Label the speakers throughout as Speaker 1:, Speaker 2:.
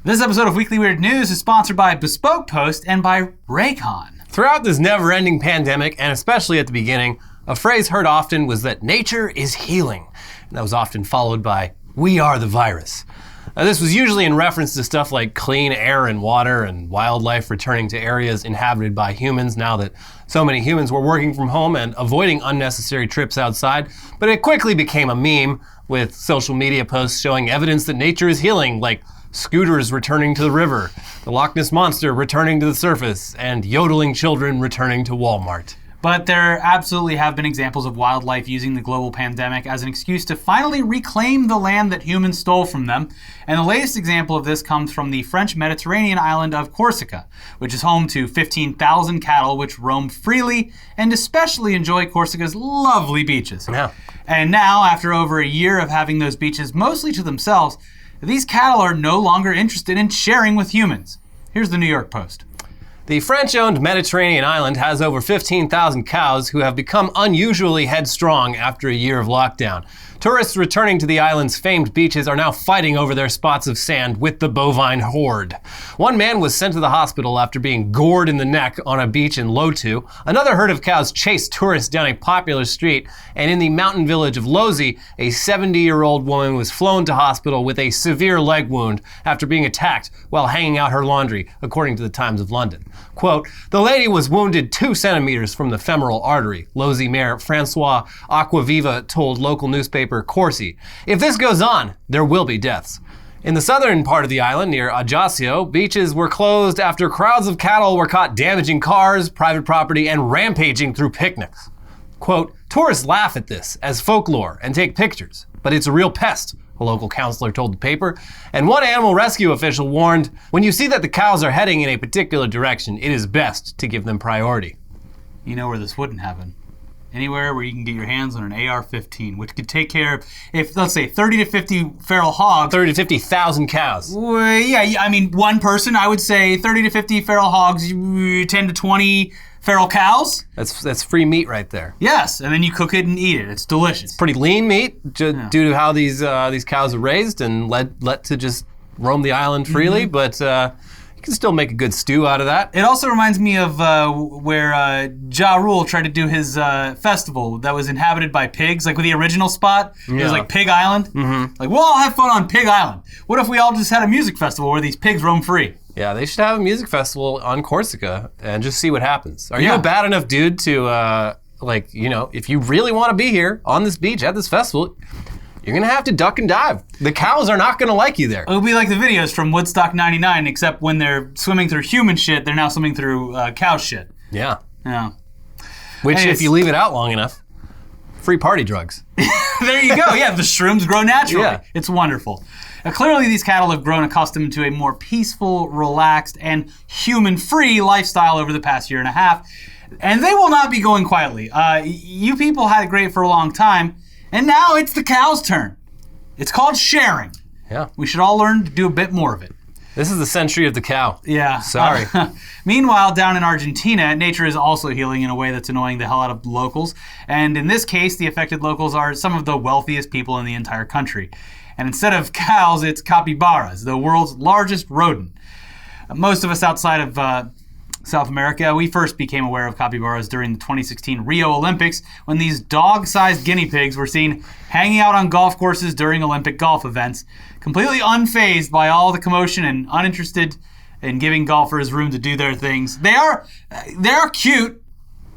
Speaker 1: This episode of Weekly Weird News is sponsored by Bespoke Post and by Raycon.
Speaker 2: Throughout this never-ending pandemic, and especially at the beginning, a phrase heard often was that nature is healing. And that was often followed by, we are the virus. This was usually in reference to stuff like clean air and water and wildlife returning to areas inhabited by humans now that so many humans were working from home and avoiding unnecessary trips outside. But it quickly became a meme, with social media posts showing evidence that nature is healing, like scooters returning to the river, the Loch Ness Monster returning to the surface, and yodeling children returning to Walmart.
Speaker 1: But there absolutely have been examples of wildlife using the global pandemic as an excuse to finally reclaim the land that humans stole from them. And the latest example of this comes from the French Mediterranean island of Corsica, which is home to 15,000 cattle which roam freely and especially enjoy Corsica's lovely beaches.
Speaker 2: Yeah.
Speaker 1: And now, after over a year of having those beaches mostly to themselves, these cattle are no longer interested in sharing with humans. Here's the New York Post.
Speaker 2: The French-owned Mediterranean island has over 15,000 cows who have become unusually headstrong after a year of lockdown. Tourists returning to the island's famed beaches are now fighting over their spots of sand with the bovine horde. One man was sent to the hospital after being gored in the neck on a beach in Lotu. Another herd of cows chased tourists down a popular street, and in the mountain village of Lozi, a 70-year-old woman was flown to hospital with a severe leg wound after being attacked while hanging out her laundry, according to the Times of London. Quote, the lady was wounded 2 centimeters from the femoral artery, Lozi Mayor Francois Aquaviva told local newspaper Corsi. If this goes on, there will be deaths. In the southern part of the island, near Ajaccio, beaches were closed after crowds of cattle were caught damaging cars, private property, and rampaging through picnics. Quote, tourists laugh at this as folklore and take pictures, but it's a real pest, a local counselor told the paper. And one animal rescue official warned, when you see that the cows are heading in a particular direction, it is best to give them priority.
Speaker 1: You know where this wouldn't happen? Anywhere where you can get your hands on an AR-15, which could take care of, if let's say 30 to 50 feral hogs.
Speaker 2: 30 to 50,000 cows.
Speaker 1: Well, yeah, I mean, one person, I would say 30 to 50 feral hogs, 10 to 20 feral cows.
Speaker 2: That's free meat right there.
Speaker 1: Yes, and then you cook it and eat it. It's delicious.
Speaker 2: Pretty lean meat due to how these cows are raised and let to just roam the island freely, but you can still make a good stew out of that.
Speaker 1: It also reminds me of where Ja Rule tried to do his festival that was inhabited by pigs, like with the original spot. It was like Pig Island. Mm-hmm. Like, we'll all have fun on Pig Island. What if we all just had a music festival where these pigs roam free?
Speaker 2: Yeah, they should have a music festival on Corsica and just see what happens. Are you a bad enough dude to, if you really want to be here on this beach at this festival, you're going to have to duck and dive. The cows are not going to like you there.
Speaker 1: It'll be like the videos from Woodstock 99, except when they're swimming through human shit, they're now swimming through cow shit.
Speaker 2: Yeah.
Speaker 1: Yeah.
Speaker 2: Which, if you leave it out long enough, free party drugs.
Speaker 1: There you go. Yeah, the shrooms grow naturally.
Speaker 2: Yeah.
Speaker 1: It's wonderful. Clearly, these cattle have grown accustomed to a more peaceful, relaxed, and human-free lifestyle over the past year and a half, and they will not be going quietly. You people had it great for a long time, and now it's the cow's turn. It's called sharing.
Speaker 2: Yeah.
Speaker 1: We should all learn to do a bit more of it.
Speaker 2: This is the century of the cow.
Speaker 1: Yeah.
Speaker 2: Sorry.
Speaker 1: Meanwhile, down in Argentina, nature is also healing in a way that's annoying the hell out of locals. And in this case, the affected locals are some of the wealthiest people in the entire country. And instead of cows, it's capybaras, the world's largest rodent. Most of us outside of South America, we first became aware of capybaras during the 2016 Rio Olympics when these dog-sized guinea pigs were seen hanging out on golf courses during Olympic golf events, completely unfazed by all the commotion and uninterested in giving golfers room to do their things. They're cute.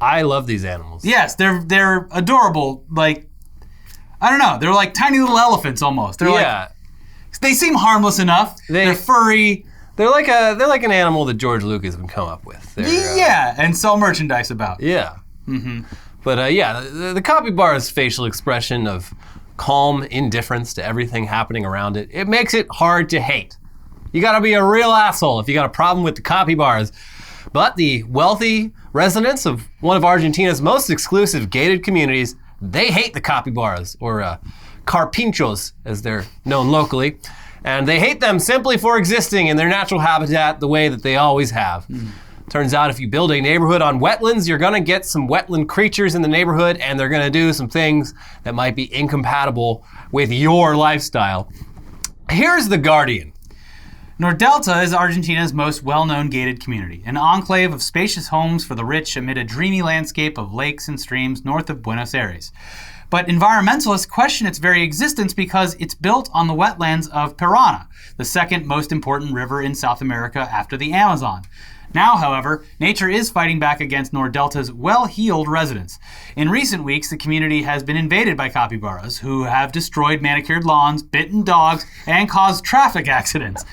Speaker 2: I love these animals.
Speaker 1: Yes, they're adorable. Like, I don't know, they're like tiny little elephants almost. They seem harmless enough. They're furry.
Speaker 2: They're like an animal that George Lucas would come up with.
Speaker 1: And sell merchandise about.
Speaker 2: Yeah. Mm-hmm. But the capybara's facial expression of calm indifference to everything happening around it, it makes it hard to hate. You gotta be a real asshole if you got a problem with the capybaras. But the wealthy residents of one of Argentina's most exclusive gated communities, they hate the capybaras, or carpinchos as they're known locally. And they hate them simply for existing in their natural habitat the way that they always have. Turns out if you build a neighborhood on wetlands, you're gonna get some wetland creatures in the neighborhood, and they're gonna do some things that might be incompatible with your lifestyle. Here's The Guardian.
Speaker 1: Nordelta is Argentina's most well-known gated community, an enclave of spacious homes for the rich amid a dreamy landscape of lakes and streams north of Buenos Aires. But environmentalists question its very existence because it's built on the wetlands of Parana, the second most important river in South America after the Amazon. Now, however, nature is fighting back against Nordelta's well-heeled residents. In recent weeks, the community has been invaded by capybaras, who have destroyed manicured lawns, bitten dogs, and caused traffic accidents.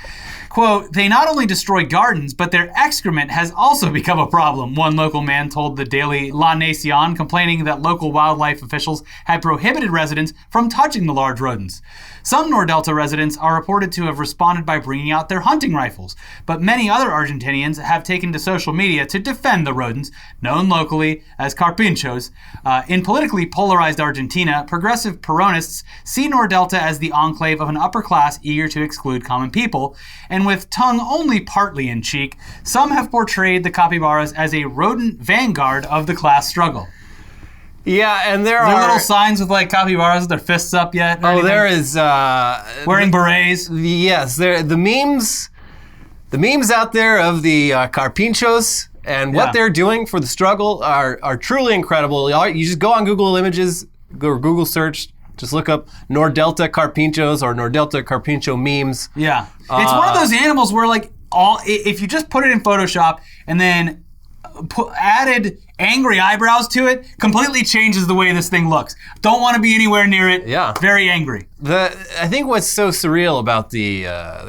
Speaker 1: Quote, they not only destroy gardens, but their excrement has also become a problem, one local man told the daily La Nacion, complaining that local wildlife officials had prohibited residents from touching the large rodents. Some Nordelta residents are reported to have responded by bringing out their hunting rifles, but many other Argentinians have taken to social media to defend the rodents, known locally as carpinchos. In politically polarized Argentina, progressive Peronists see Nordelta as the enclave of an upper class eager to exclude common people, and with tongue only partly in cheek, some have portrayed the capybaras as a rodent vanguard of the class struggle.
Speaker 2: Yeah, and there
Speaker 1: are
Speaker 2: are
Speaker 1: little signs with like capybaras with their fists up yet?
Speaker 2: Oh, anything? There is
Speaker 1: wearing berets.
Speaker 2: Yes, there the memes out there of the carpinchos and what they're doing for the struggle are truly incredible. You just go on Google Images, go Google search, just look up Nordelta carpinchos or Nordelta carpincho memes.
Speaker 1: Yeah, it's one of those animals where like if you just put it in Photoshop and then added angry eyebrows to it, completely changes the way this thing looks. Don't want to be anywhere near it.
Speaker 2: Yeah.
Speaker 1: Very angry.
Speaker 2: I think what's so surreal about the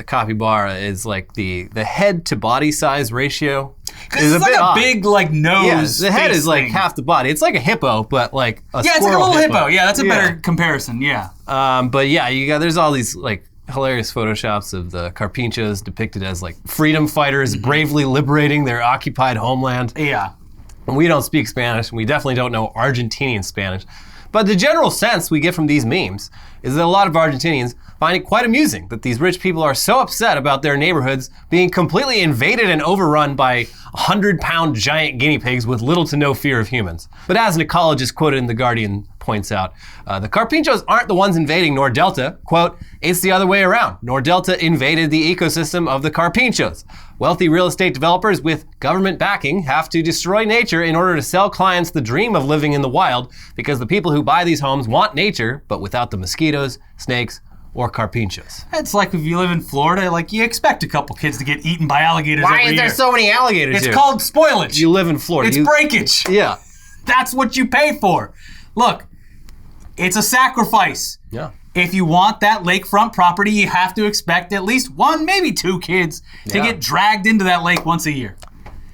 Speaker 2: capybara is like the head to body size ratio.
Speaker 1: Because it's like a big like nose.
Speaker 2: Yeah, the head is like
Speaker 1: thing.
Speaker 2: half the body. It's like a hippo, but like a
Speaker 1: it's like a
Speaker 2: squirrel
Speaker 1: little hippo. Yeah, that's a better comparison. Yeah.
Speaker 2: But yeah, there's all these like hilarious photoshops of the carpinchos depicted as like freedom fighters bravely liberating their occupied homeland.
Speaker 1: Yeah.
Speaker 2: And we don't speak Spanish, and we definitely don't know Argentinian Spanish. But the general sense we get from these memes is that a lot of Argentinians find it quite amusing that these rich people are so upset about their neighborhoods being completely invaded and overrun by 100-pound giant guinea pigs with little to no fear of humans. But as an ecologist quoted in The Guardian points out, the carpinchos aren't the ones invading Nordelta. Quote, it's the other way around. Nordelta invaded the ecosystem of the carpinchos. Wealthy real estate developers with government backing have to destroy nature in order to sell clients the dream of living in the wild because the people who buy these homes want nature, but without the mosquitoes, snakes, or carpinchos.
Speaker 1: It's like if you live in Florida, like you expect a couple kids to get eaten by alligators every year.
Speaker 2: Why is there so many alligators
Speaker 1: here?
Speaker 2: It's
Speaker 1: called spoilage.
Speaker 2: You live in Florida.
Speaker 1: It's breakage.
Speaker 2: Yeah.
Speaker 1: That's what you pay for. Look, it's a sacrifice.
Speaker 2: Yeah.
Speaker 1: If you want that lakefront property, you have to expect at least one, maybe two kids to get dragged into that lake once a year.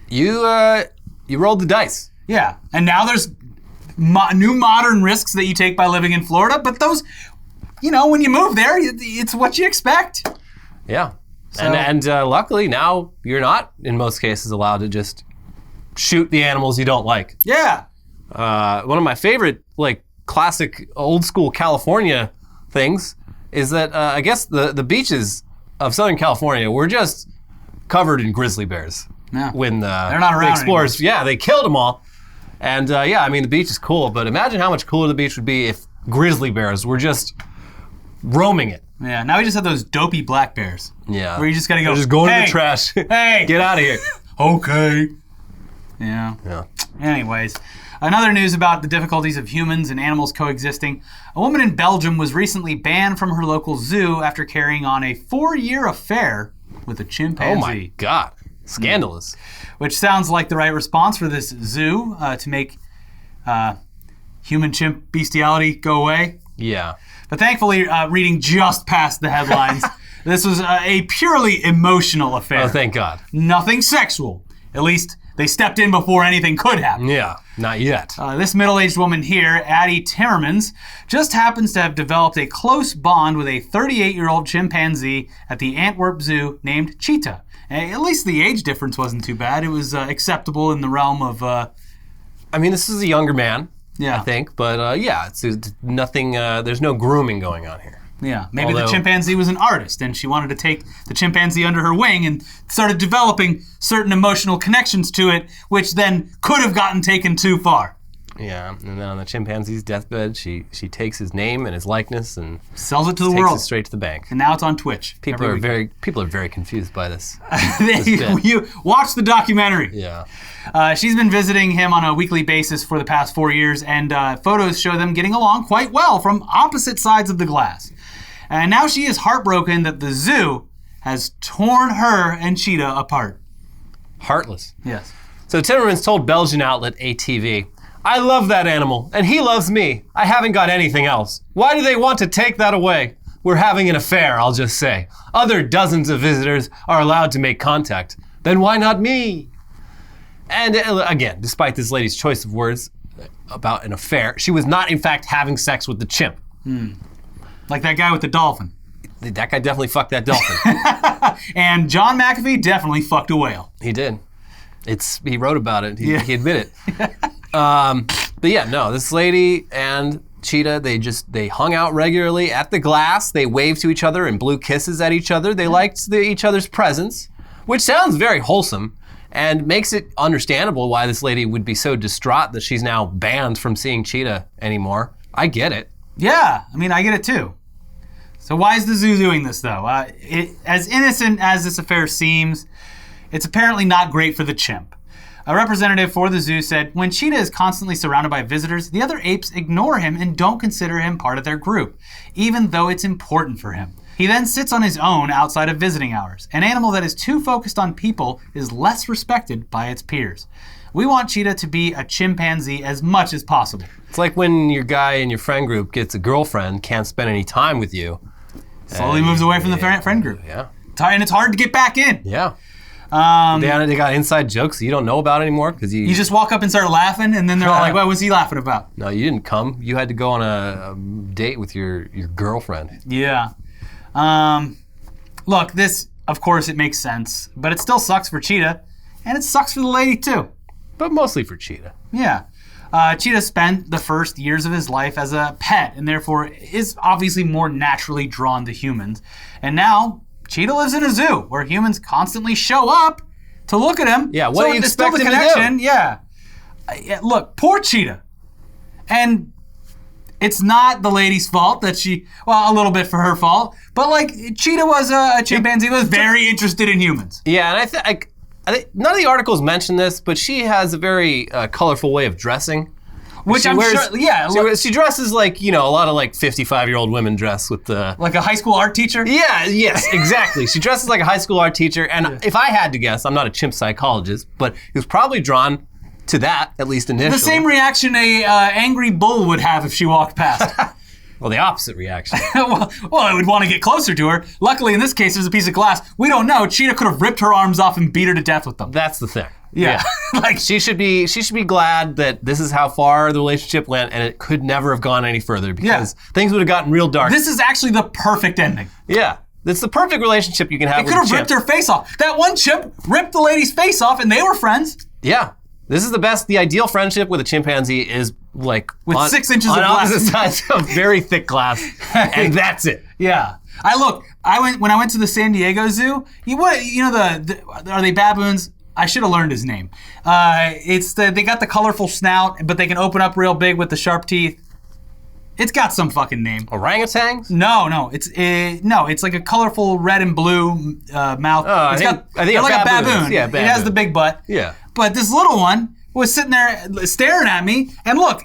Speaker 2: You rolled the dice.
Speaker 1: Yeah, and now there's new modern risks that you take by living in Florida, but those, when you move there, it's what you expect.
Speaker 2: Yeah, so. and luckily now you're not, in most cases, allowed to just shoot the animals you don't like.
Speaker 1: Yeah.
Speaker 2: One of my favorite, classic old school California things is that I guess the beaches of Southern California were just covered in grizzly bears.
Speaker 1: Yeah.
Speaker 2: When
Speaker 1: they're not around
Speaker 2: the explorers,
Speaker 1: anymore.
Speaker 2: they killed them all. And the beach is cool, but imagine how much cooler the beach would be if grizzly bears were just roaming it.
Speaker 1: Yeah, now we just have those dopey black bears.
Speaker 2: Yeah.
Speaker 1: Where you just gotta go,
Speaker 2: they're just going to the trash.
Speaker 1: Hey!
Speaker 2: Get out of here.
Speaker 1: Okay. Yeah.
Speaker 2: Yeah.
Speaker 1: Anyways. Another news about the difficulties of humans and animals coexisting. A woman in Belgium was recently banned from her local zoo after carrying on a 4-year affair with a chimpanzee.
Speaker 2: Oh my God. Scandalous.
Speaker 1: Which sounds like the right response for this zoo to make human-chimp bestiality go away.
Speaker 2: Yeah.
Speaker 1: But thankfully, reading just past the headlines, this was a purely emotional affair.
Speaker 2: Oh, thank God.
Speaker 1: Nothing sexual. At least they stepped in before anything could happen.
Speaker 2: Yeah, not yet.
Speaker 1: This middle-aged woman here, Addie Timmermans, just happens to have developed a close bond with a 38-year-old chimpanzee at the Antwerp Zoo named Cheetah. At least the age difference wasn't too bad. It was acceptable in the realm of...
Speaker 2: this is a younger man,
Speaker 1: I
Speaker 2: think. But it's nothing, there's no grooming going on here.
Speaker 1: Yeah, maybe the chimpanzee was an artist and she wanted to take the chimpanzee under her wing and started developing certain emotional connections to it, which then could have gotten taken too far.
Speaker 2: Yeah, and then on the chimpanzee's deathbed, she takes his name and his likeness and
Speaker 1: sells it to the
Speaker 2: takes
Speaker 1: world.
Speaker 2: it straight to the bank.
Speaker 1: And now it's on Twitch.
Speaker 2: People are very confused by this.
Speaker 1: You watch the documentary.
Speaker 2: Yeah.
Speaker 1: She's been visiting him on a weekly basis for the past 4 years, and photos show them getting along quite well from opposite sides of the glass. And now she is heartbroken that the zoo has torn her and Cheetah apart.
Speaker 2: Heartless.
Speaker 1: Yes.
Speaker 2: So Timmermans told Belgian outlet ATV, "I love that animal, and he loves me. I haven't got anything else. Why do they want to take that away? We're having an affair, I'll just say. Other dozens of visitors are allowed to make contact. Then why not me?" And again, despite this lady's choice of words about an affair, she was not in fact having sex with the chimp.
Speaker 1: Like that guy with the dolphin.
Speaker 2: That guy definitely fucked that dolphin.
Speaker 1: And John McAfee definitely fucked a whale.
Speaker 2: He did. He wrote about it. He admitted it. But yeah, no, this lady and Cheetah, they hung out regularly at the glass. They waved to each other and blew kisses at each other. They liked each other's presence, which sounds very wholesome and makes it understandable why this lady would be so distraught that she's now banned from seeing Cheetah anymore. I get it.
Speaker 1: Yeah, I mean, I get it too. So why is the zoo doing this though? As innocent as this affair seems, it's apparently not great for the chimp. A representative for the zoo said, when Cheetah is constantly surrounded by visitors, the other apes ignore him and don't consider him part of their group, even though it's important for him. He then sits on his own outside of visiting hours. An animal that is too focused on people is less respected by its peers. We want Cheetah to be a chimpanzee as much as possible.
Speaker 2: It's like when your guy in your friend group gets a girlfriend, can't spend any time with you.
Speaker 1: Slowly moves away from the friend group.
Speaker 2: Yeah.
Speaker 1: And it's hard to get back in.
Speaker 2: Yeah. They got inside jokes that you don't know about anymore because
Speaker 1: you just walk up and start laughing, and then they're like, "What was he laughing about?"
Speaker 2: No, you didn't come. You had to go on a date with your girlfriend.
Speaker 1: Yeah. Look, this, of course, it makes sense, but it still sucks for Cheetah, and it sucks for the lady too.
Speaker 2: But mostly for Cheetah.
Speaker 1: Yeah. Cheetah spent the first years of his life as a pet, and therefore is obviously more naturally drawn to humans. And now, Cheetah lives in a zoo where humans constantly show up to look at him.
Speaker 2: Yeah, what do you expect him to do?
Speaker 1: Yeah. Look, poor Cheetah. And it's not the lady's fault that a little bit for her fault, but like, Cheetah was a chimpanzee, was very interested in humans.
Speaker 2: Yeah, and I think none of the articles mention this, but she has a very colorful way of dressing.
Speaker 1: Which I'm sure, yeah.
Speaker 2: She dresses like, a lot of like 55-year-old women dress with the...
Speaker 1: Like a high school art teacher?
Speaker 2: Yeah, yes, exactly. She dresses like a high school art teacher, and if I had to guess, I'm not a chimp psychologist, but he was probably drawn to that, at least initially.
Speaker 1: The same reaction a angry bull would have if she walked past.
Speaker 2: Well, the opposite reaction.
Speaker 1: well, I would want to get closer to her. Luckily, in this case, there's a piece of glass. We don't know. Cheetah could have ripped her arms off and beat her to death with them.
Speaker 2: That's the thing.
Speaker 1: Yeah.
Speaker 2: Like she should be glad that this is how far the relationship went, and it could never have gone any further because things would have gotten real dark.
Speaker 1: This is actually the perfect ending.
Speaker 2: Yeah. It's the perfect relationship you can have with a chimp.
Speaker 1: It could have ripped her face off. That one chimp ripped the lady's face off, and they were friends.
Speaker 2: Yeah. This is the ideal friendship with a chimpanzee is like...
Speaker 1: With 6 inches of glass.
Speaker 2: On opposite sides of very thick glass, and that's it.
Speaker 1: Yeah. When I went to the San Diego Zoo, are they baboons? I should have learned his name. They got the colorful snout, but they can open up real big with the sharp teeth. It's got some fucking name.
Speaker 2: Orangutans?
Speaker 1: No. It's like a colorful red and blue mouth.
Speaker 2: I think
Speaker 1: like a baboon.
Speaker 2: Yeah, baboon.
Speaker 1: It has the big butt.
Speaker 2: Yeah.
Speaker 1: But this little one was sitting there staring at me, and look,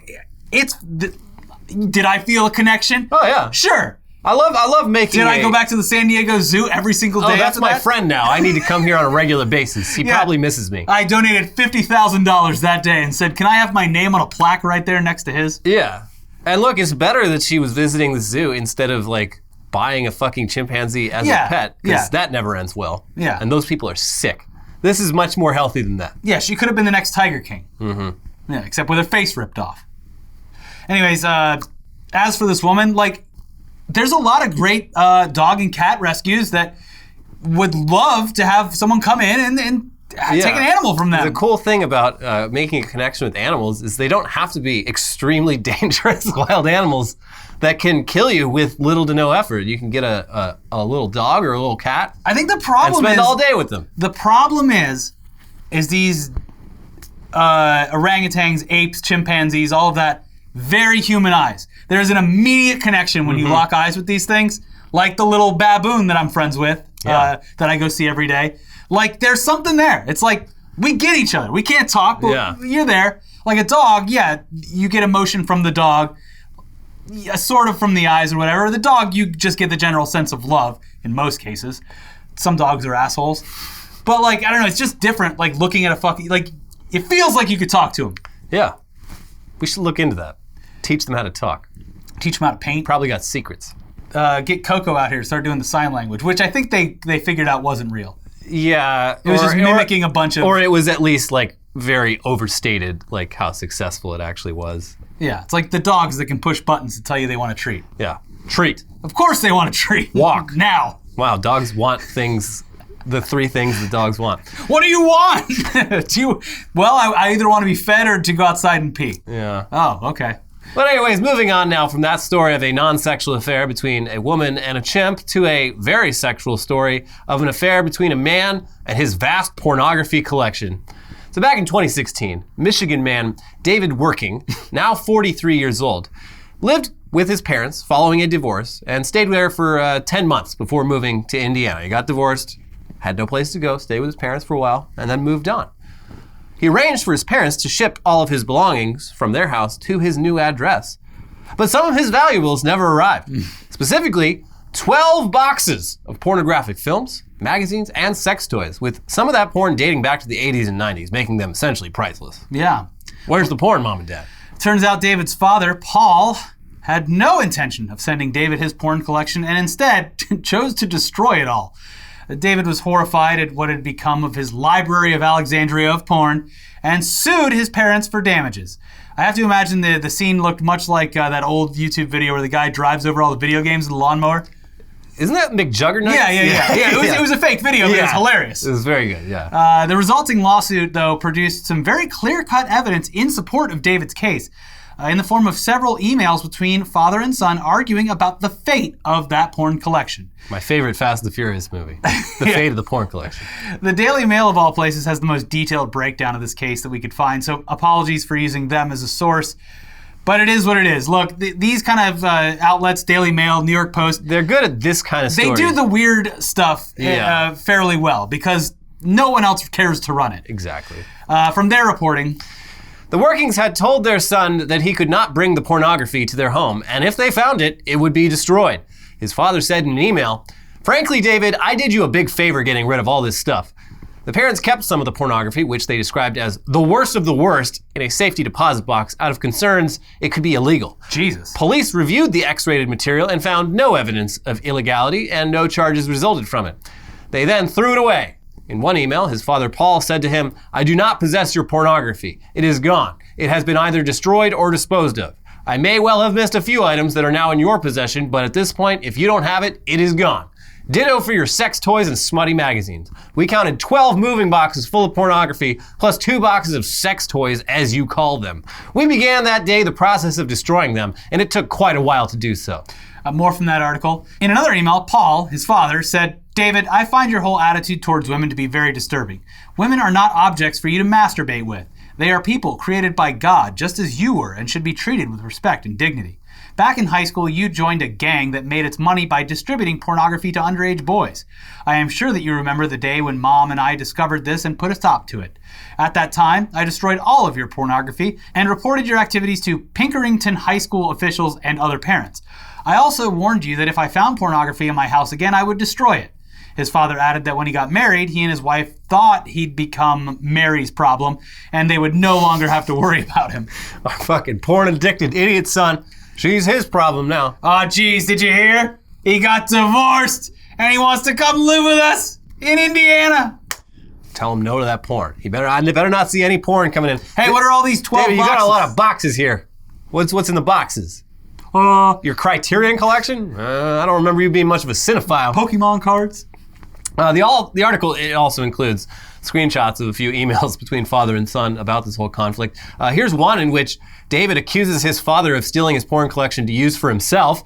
Speaker 1: did I feel a connection?
Speaker 2: Oh yeah.
Speaker 1: Sure.
Speaker 2: I love making.
Speaker 1: Did I go back to the San Diego Zoo every single day?
Speaker 2: Oh, that's my friend now. I need to come here on a regular basis. He probably misses me.
Speaker 1: I donated $50,000 that day and said, "Can I have my name on a plaque right there next to his?"
Speaker 2: Yeah. And look, it's better that she was visiting the zoo instead of like buying a fucking chimpanzee as a pet, because that never ends well.
Speaker 1: Yeah.
Speaker 2: And those people are sick. This is much more healthy than that.
Speaker 1: Yeah, she could have been the next Tiger King. Mm-hmm. Yeah, except with her face ripped off. Anyways, as for this woman, like, there's a lot of great dog and cat rescues that would love to have someone come in and take an animal from them.
Speaker 2: The cool thing about making a connection with animals is they don't have to be extremely dangerous wild animals that can kill you with little to no effort. You can get a little dog or a little cat.
Speaker 1: I think the problem
Speaker 2: and spend all day with them.
Speaker 1: The problem is these orangutans, apes, chimpanzees, all of that, very human eyes. There's an immediate connection when you lock eyes with these things, like the little baboon that I'm friends with, that I go see every day. Like, there's something there. It's like, we get each other. We can't talk, but you're there. Like a dog, you get emotion from the dog, sort of from the eyes or whatever. The dog, you just get the general sense of love in most cases. Some dogs are assholes. But, like, I don't know, it's just different, like, looking at a fucking, like, it feels like you could talk to them. Yeah.
Speaker 2: We should look into that. Teach them how to talk.
Speaker 1: Teach them how to paint.
Speaker 2: Probably got secrets.
Speaker 1: Get Coco out here to start doing the sign language, which I think they figured out wasn't real.
Speaker 2: Yeah.
Speaker 1: It was just mimicking a bunch of...
Speaker 2: Or it was at least, like, very overstated, like, how successful it actually was.
Speaker 1: Yeah, it's like the dogs that can push buttons to tell you they want a treat.
Speaker 2: Yeah. Treat.
Speaker 1: Of course they want a treat.
Speaker 2: Walk.
Speaker 1: Now.
Speaker 2: Wow, dogs want things... The 3 things the dogs want.
Speaker 1: What do you want? I either want to be fed or to go outside and pee.
Speaker 2: Yeah.
Speaker 1: Oh, okay.
Speaker 2: But anyways, moving on now from that story of a non-sexual affair between a woman and a chimp to a very sexual story of an affair between a man and his vast pornography collection. So back in 2016, Michigan man David Working, now 43 years old, lived with his parents following a divorce and stayed there for 10 months before moving to Indiana. He got divorced, had no place to go, stayed with his parents for a while, and then moved on. He arranged for his parents to ship all of his belongings from their house to his new address. But some of his valuables never arrived. Specifically, 12 boxes of pornographic films, magazines, and sex toys, with some of that porn dating back to the 80s and 90s, making them essentially priceless.
Speaker 1: Yeah.
Speaker 2: Where's the porn, Mom and Dad?
Speaker 1: Turns out David's father, Paul, had no intention of sending David his porn collection and instead chose to destroy it all. David was horrified at what had become of his Library of Alexandria of porn and sued his parents for damages. I have to imagine the scene looked much like that old YouTube video where the guy drives over all the video games with the lawnmower.
Speaker 2: Isn't that McJuggernuts?
Speaker 1: Yeah. It was a fake video, but it was hilarious.
Speaker 2: It was very good, yeah.
Speaker 1: The resulting lawsuit, though, produced some very clear-cut evidence in support of David's case, in the form of several emails between father and son arguing about the fate of that porn collection.
Speaker 2: My favorite Fast and the Furious movie, the fate of the porn collection.
Speaker 1: The Daily Mail, of all places, has the most detailed breakdown of this case that we could find, so apologies for using them as a source. But it is what it is. Look, these kind of outlets, Daily Mail, New York Post...
Speaker 2: They're good at this kind of story.
Speaker 1: They do the weird stuff fairly well, because no one else cares to run it.
Speaker 2: Exactly.
Speaker 1: From their reporting...
Speaker 2: The Workings had told their son that he could not bring the pornography to their home, and if they found it, it would be destroyed. His father said in an email, "Frankly, David, I did you a big favor getting rid of all this stuff." The parents kept some of the pornography, which they described as the worst of the worst, in a safety deposit box out of concerns it could be illegal.
Speaker 1: Jesus.
Speaker 2: Police reviewed the X-rated material and found no evidence of illegality, and no charges resulted from it. They then threw it away. In one email, his father Paul said to him, "I do not possess your pornography. It is gone. It has been either destroyed or disposed of. I may well have missed a few items that are now in your possession, but at this point, if you don't have it, it is gone. Ditto for your sex toys and smutty magazines. We counted 12 moving boxes full of pornography, plus 2 boxes of sex toys, as you call them. We began that day the process of destroying them, and it took quite a while to do so."
Speaker 1: More from that article. In another email, Paul, his father, said, "David, I find your whole attitude towards women to be very disturbing. Women are not objects for you to masturbate with. They are people created by God, just as you were, and should be treated with respect and dignity. Back in high school, you joined a gang that made its money by distributing pornography to underage boys. I am sure that you remember the day when Mom and I discovered this and put a stop to it. At that time, I destroyed all of your pornography and reported your activities to Pinkerington High School officials and other parents. I also warned you that if I found pornography in my house again, I would destroy it." His father added that when he got married, he and his wife thought he'd become Mary's problem, and they would no longer have to worry about him.
Speaker 2: Our fucking porn-addicted idiot son. She's his problem now.
Speaker 1: Oh, geez, did you hear? He got divorced, and he wants to come live with us in Indiana.
Speaker 2: Tell him no to that porn. I better not see any porn coming in.
Speaker 1: Hey, what are all these 12
Speaker 2: David,
Speaker 1: boxes?
Speaker 2: you got a lot of boxes here. What's in the boxes? Your Criterion collection? I don't remember you being much of a cinephile.
Speaker 1: Pokemon cards?
Speaker 2: The article, it also includes screenshots of a few emails between father and son about this whole conflict. Here's one in which David accuses his father of stealing his porn collection to use for himself.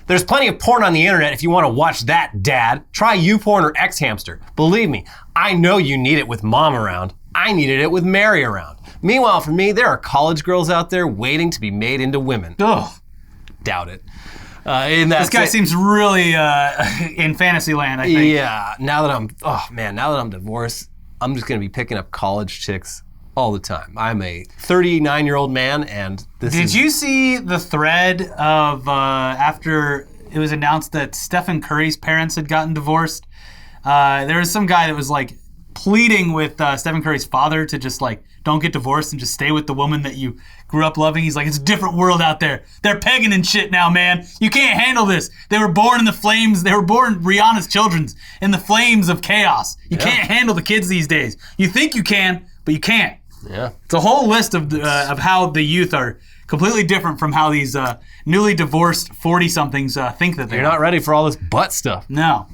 Speaker 2: "There's plenty of porn on the internet if you want to watch that, Dad. Try YouPorn or X-Hamster. Believe me, I know you need it with Mom around. I needed it with Mary around. Meanwhile, for me, there are college girls out there waiting to be made into women.
Speaker 1: Ugh.
Speaker 2: Doubt it.
Speaker 1: This guy seems really in fantasy land, I think.
Speaker 2: Yeah. Now that I'm divorced, I'm just going to be picking up college chicks all the time. I'm a 39-year-old man, and
Speaker 1: Did you see the thread of after it was announced that Stephen Curry's parents had gotten divorced? There was some guy that was like pleading with Stephen Curry's father to just like don't get divorced and just stay with the woman that you grew up loving. He's like, it's a different world out there. They're pegging and shit now, man. You can't handle this. They were born in the flames. They were born, Rihanna's children's, in the flames of chaos. You can't handle the kids these days. You think you can, but you can't.
Speaker 2: Yeah.
Speaker 1: It's a whole list of how the youth are completely different from how these newly divorced 40-somethings think that they are.
Speaker 2: You're not ready for all this butt stuff.
Speaker 1: No.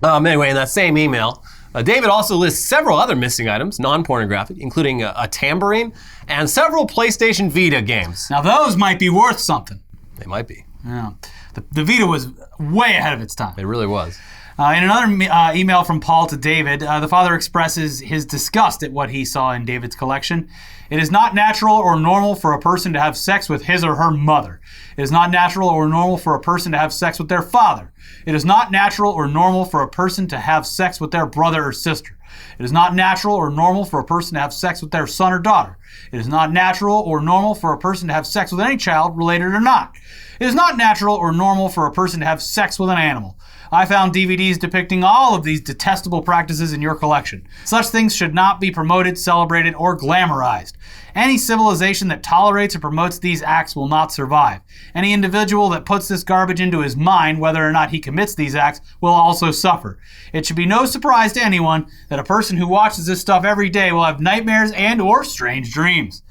Speaker 2: Anyway, in that same email, David also lists several other missing items, non-pornographic, including a tambourine and several PlayStation Vita games.
Speaker 1: Now those might be worth something.
Speaker 2: They might be.
Speaker 1: Yeah. The Vita was way ahead of its time.
Speaker 2: It really was.
Speaker 1: In another email from Paul to David, the father expresses his disgust at what he saw in David's collection. It is not natural or normal for a person to have sex with his or her mother. It is not natural or normal for a person to have sex with their father. It is not natural or normal for a person to have sex with their brother or sister. It is not natural or normal for a person to have sex with their son or daughter. It is not natural or normal for a person to have sex with any child, related or not. It is not natural or normal for a person to have sex with an animal. I found DVDs depicting all of these detestable practices in your collection. Such things should not be promoted, celebrated, or glamorized. Any civilization that tolerates or promotes these acts will not survive. Any individual that puts this garbage into his mind, whether or not he commits these acts, will also suffer. It should be no surprise to anyone that a person who watches this stuff every day will have nightmares and or strange dreams.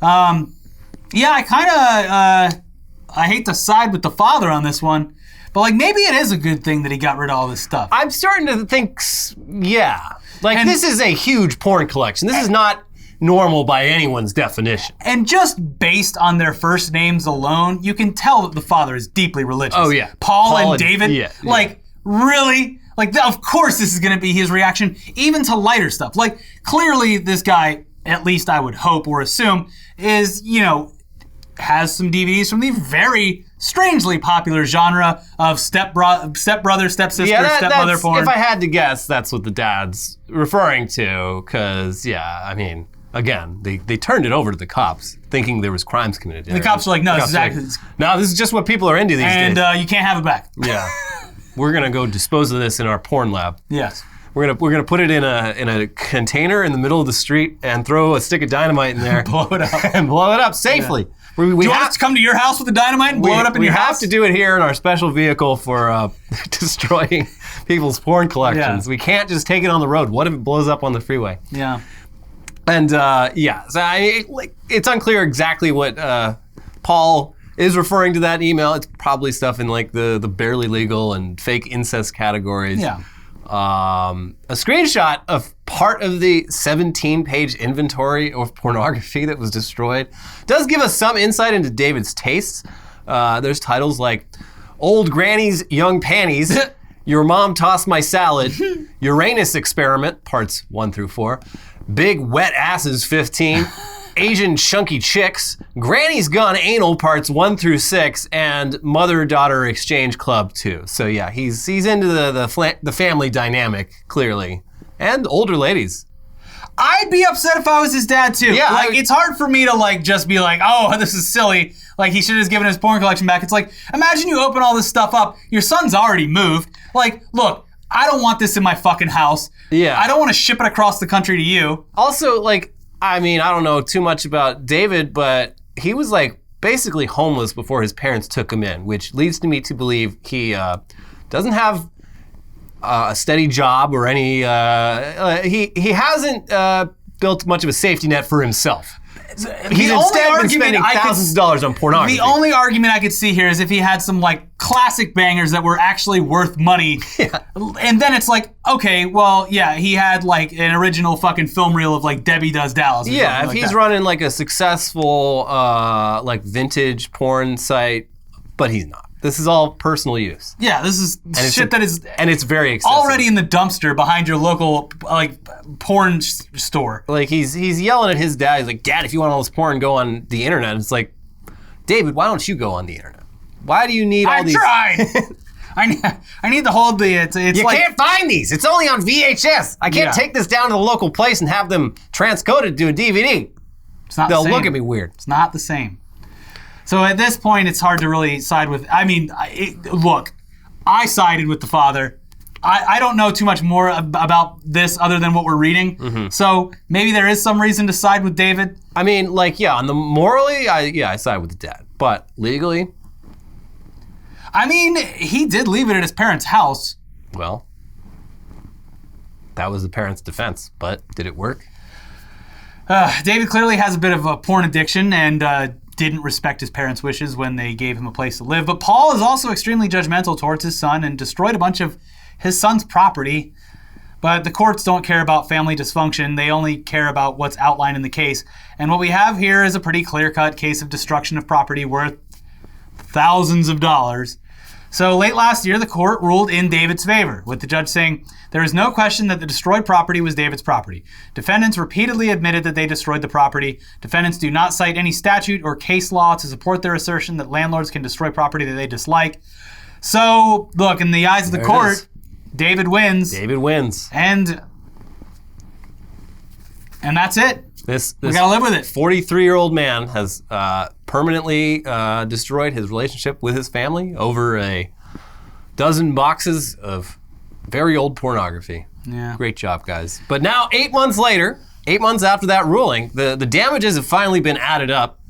Speaker 1: Yeah, I hate to side with the father on this one, but like maybe it is a good thing that he got rid of all this stuff.
Speaker 2: I'm starting to think, yeah. Like this is a huge porn collection. This is not normal by anyone's definition.
Speaker 1: And just based on their first names alone, you can tell that the father is deeply religious.
Speaker 2: Oh yeah.
Speaker 1: Paul and David,
Speaker 2: yeah.
Speaker 1: Like really? Like of course this is going to be his reaction, even to lighter stuff. Like clearly this guy, at least I would hope or assume, is, has some DVDs from the very strangely popular genre of stepbrother, stepsister, stepmother porn.
Speaker 2: If I had to guess, that's what the dad's referring to, because, again, they turned it over to the cops, thinking there was crimes committed.
Speaker 1: The cops are like, no,
Speaker 2: this is just what people are into these days.
Speaker 1: And you can't have it back.
Speaker 2: Yeah. We're going to go dispose of this in our porn lab.
Speaker 1: Yes.
Speaker 2: We're gonna put it in a container in the middle of the street and throw a stick of dynamite in there.
Speaker 1: Blow it up.
Speaker 2: And blow it up safely.
Speaker 1: Yeah. Do you want us to come to your house with the dynamite and blow it up in your house?
Speaker 2: We have to do it here in our special vehicle for destroying people's porn collections. Yeah. We can't just take it on the road. What if it blows up on the freeway?
Speaker 1: Yeah.
Speaker 2: And so it's unclear exactly what Paul is referring to that email. It's probably stuff in like the barely legal and fake incest categories.
Speaker 1: Yeah.
Speaker 2: A screenshot of part of the 17-page inventory of pornography that was destroyed does give us some insight into David's tastes. There's titles like Old Granny's Young Panties, Your Mom Tossed My Salad, Uranus Experiment, parts 1 through 4, Big Wet Asses 15, Asian Chunky Chicks, Granny's Gone Anal, parts 1 through 6, and Mother-Daughter Exchange Club 2. So yeah, he's into the family dynamic, clearly. And older ladies.
Speaker 1: I'd be upset if I was his dad too. Yeah, it's hard for me to just be like, oh, this is silly. Like he should have given his porn collection back. It's like, imagine you open all this stuff up. Your son's already moved. Like, look, I don't want this in my fucking house.
Speaker 2: Yeah.
Speaker 1: I don't want to ship it across the country to you.
Speaker 2: Also, I don't know too much about David, but he was basically homeless before his parents took him in, which leads me to believe he doesn't have a steady job or any. He hasn't built much of a safety net for himself. He's instead been spending thousands of dollars on pornography.
Speaker 1: The only argument I could see here is if he had some classic bangers that were actually worth money.
Speaker 2: Yeah.
Speaker 1: And then it's okay, well, yeah, he had an original fucking film reel of Debbie Does Dallas.
Speaker 2: Yeah, if he's running a successful vintage porn site, but he's not. This is all personal use.
Speaker 1: Yeah, this is shit that is
Speaker 2: and it's very excessive.
Speaker 1: already in the dumpster behind your local porn store.
Speaker 2: Like he's yelling at his dad. He's like, Dad, if you want all this porn, go on the internet. It's like, David, why don't you go on the internet? Why do you need all these?
Speaker 1: I tried. I need to hold the. It's
Speaker 2: you can't find these. It's only on VHS. I can't take this down to the local place and have them transcoded to a DVD.
Speaker 1: It's not.
Speaker 2: They'll
Speaker 1: the same.
Speaker 2: look at me weird.
Speaker 1: It's not the same. So at this point, it's hard to really side with. I mean, look, I sided with the father. I don't know too much more about this other than what we're reading. Mm-hmm. So maybe there is some reason to side with David.
Speaker 2: I mean, like, yeah, on the morally, I side with the dad. But legally?
Speaker 1: I mean, he did leave it at his parents' house.
Speaker 2: Well, that was the parents' defense. But did it work?
Speaker 1: David clearly has a bit of a porn addiction and didn't respect his parents' wishes when they gave him a place to live. But Paul is also extremely judgmental towards his son and destroyed a bunch of his son's property. But the courts don't care about family dysfunction. They only care about what's outlined in the case. And what we have here is a pretty clear-cut case of destruction of property worth thousands of dollars. So late last year, the court ruled in David's favor, with the judge saying, there is no question that the destroyed property was David's property. Defendants repeatedly admitted that they destroyed the property. Defendants do not cite any statute or case law to support their assertion that landlords can destroy property that they dislike. So, look, in the eyes of the court, David wins.
Speaker 2: David wins.
Speaker 1: And that's it. We gotta live with it.
Speaker 2: 43-year-old man has permanently destroyed his relationship with his family over a dozen boxes of very old pornography.
Speaker 1: Yeah.
Speaker 2: Great job, guys. But now, 8 months later, 8 months after that ruling, the damages have finally been added up.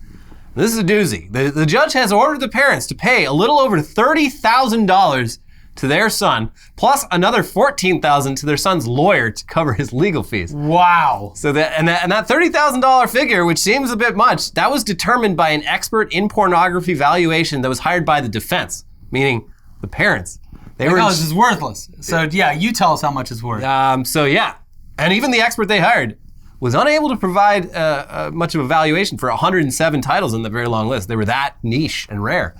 Speaker 2: This is a doozy. The judge has ordered the parents to pay a little over $30,000 to their son, plus another $14,000 to their son's lawyer to cover his legal fees.
Speaker 1: Wow.
Speaker 2: So that $30,000 figure, which seems a bit much, that was determined by an expert in pornography valuation that was hired by the defense, meaning the parents.
Speaker 1: This is worthless. So yeah, you tell us how much it's worth.
Speaker 2: And even the expert they hired was unable to provide much of a valuation for 107 titles in the very long list. They were that niche and rare.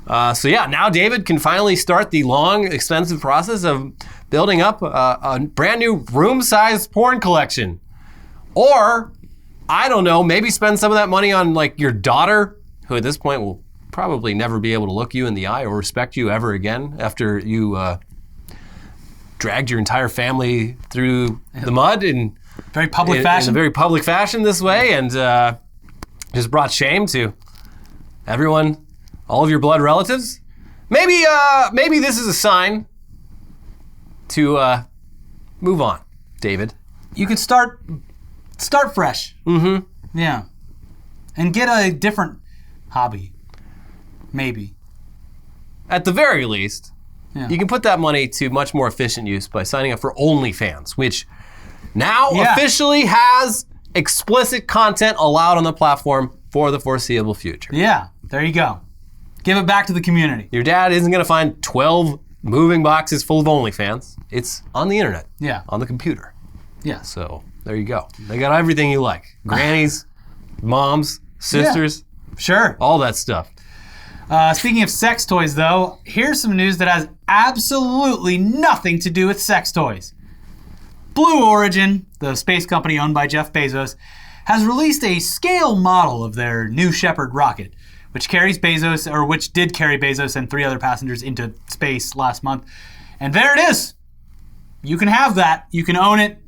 Speaker 2: Now David can finally start the long, expensive process of building up a brand new room-sized porn collection. Or, I don't know, maybe spend some of that money on like your daughter, who at this point will probably never be able to look you in the eye or respect you ever again after you dragged your entire family through the mud in
Speaker 1: very public fashion.
Speaker 2: In a very public fashion this way, and just brought shame to everyone, all of your blood relatives. Maybe this is a sign to move on, David.
Speaker 1: You could start fresh.
Speaker 2: Mm-hmm.
Speaker 1: Yeah. And get a different hobby. Maybe.
Speaker 2: At the very least,
Speaker 1: yeah.
Speaker 2: You can put that money to much more efficient use by signing up for OnlyFans, which now officially has explicit content allowed on the platform for the foreseeable future.
Speaker 1: Yeah, there you go. Give it back to the community.
Speaker 2: Your dad isn't going to find 12 moving boxes full of OnlyFans. It's on the internet.
Speaker 1: Yeah.
Speaker 2: On the computer.
Speaker 1: Yeah.
Speaker 2: So there you go. They got everything you like. Grannies, moms, sisters.
Speaker 1: Yeah. Sure.
Speaker 2: All that stuff.
Speaker 1: Speaking of sex toys, though, here's some news that has absolutely nothing to do with sex toys. Blue Origin, the space company owned by Jeff Bezos, has released a scale model of their New Shepard rocket, which did carry Bezos and 3 other passengers into space last month. And there it is. You can have that. You can own it.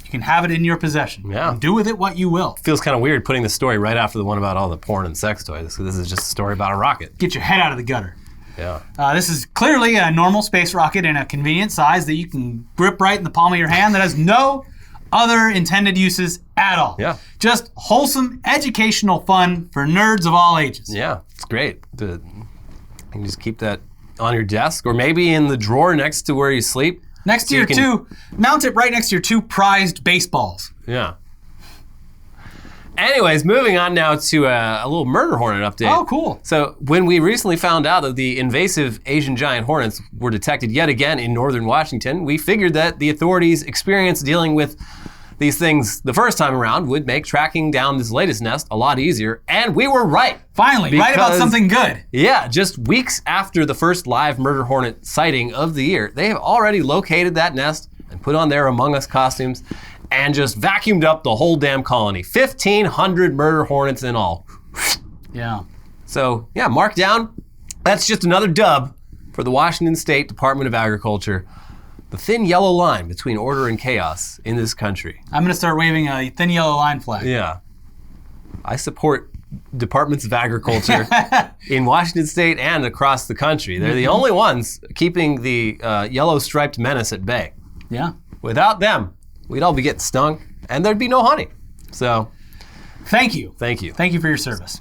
Speaker 1: You can have it in your possession.
Speaker 2: Yeah.
Speaker 1: And do with it what you will.
Speaker 2: Feels kind of weird putting the story right after the one about all the porn and sex toys. So this is just a story about a rocket.
Speaker 1: Get your head out of the gutter.
Speaker 2: Yeah.
Speaker 1: This is clearly a normal space rocket in a convenient size that you can grip right in the palm of your hand that has no other intended uses at all.
Speaker 2: Yeah.
Speaker 1: Just wholesome, educational fun for nerds of all ages.
Speaker 2: Yeah, it's great. You can just keep that on your desk or maybe in the drawer next to where you sleep.
Speaker 1: Next to mount it right next to your 2 prized baseballs.
Speaker 2: Yeah. Anyways, moving on now to a little murder hornet update.
Speaker 1: Oh, cool.
Speaker 2: So when we recently found out that the invasive Asian giant hornets were detected yet again in northern Washington, we figured that the authorities' experience dealing with These things, the first time around, would make tracking down this latest nest a lot easier, and we were right.
Speaker 1: Finally, right about something good.
Speaker 2: Yeah, just weeks after the first live murder hornet sighting of the year, they have already located that nest and put on their Among Us costumes and just vacuumed up the whole damn colony. 1,500 murder hornets in all.
Speaker 1: Yeah.
Speaker 2: So, yeah, mark down. That's just another dub for the Washington State Department of Agriculture. The thin yellow line between order and chaos in this country.
Speaker 1: I'm going to start waving a thin yellow line flag.
Speaker 2: Yeah. I support departments of agriculture in Washington State and across the country. They're the only ones keeping the yellow striped menace at bay.
Speaker 1: Yeah.
Speaker 2: Without them, we'd all be getting stung and there'd be no honey. So,
Speaker 1: thank you.
Speaker 2: Thank you.
Speaker 1: Thank you for your service.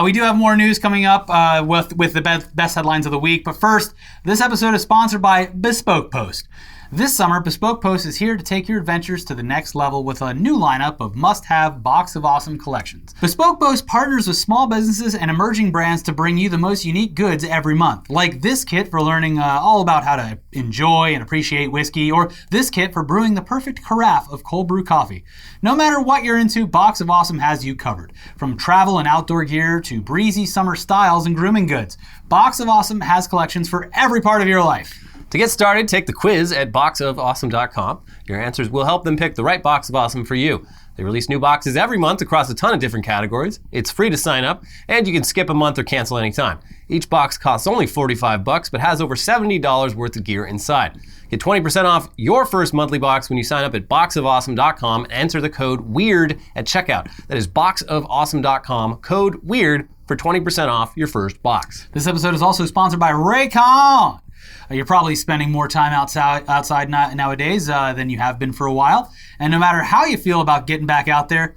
Speaker 1: We do have more news coming up with the best headlines of the week. But first, this episode is sponsored by Bespoke Post. This summer, Bespoke Post is here to take your adventures to the next level with a new lineup of must-have Box of Awesome collections. Bespoke Post partners with small businesses and emerging brands to bring you the most unique goods every month, like this kit for learning all about how to enjoy and appreciate whiskey, or this kit for brewing the perfect carafe of cold brew coffee. No matter what you're into, Box of Awesome has you covered. From travel and outdoor gear to breezy summer styles and grooming goods, Box of Awesome has collections for every part of your life.
Speaker 2: To get started, take the quiz at boxofawesome.com. Your answers will help them pick the right Box of Awesome for you. They release new boxes every month across a ton of different categories. It's free to sign up, and you can skip a month or cancel anytime. Each box costs only $45, but has over $70 worth of gear inside. Get 20% off your first monthly box when you sign up at boxofawesome.com and enter the code WEIRD at checkout. That is boxofawesome.com, code WEIRD for 20% off your first box.
Speaker 1: This episode is also sponsored by Raycon. You're probably spending more time outside nowadays than you have been for a while. And no matter how you feel about getting back out there,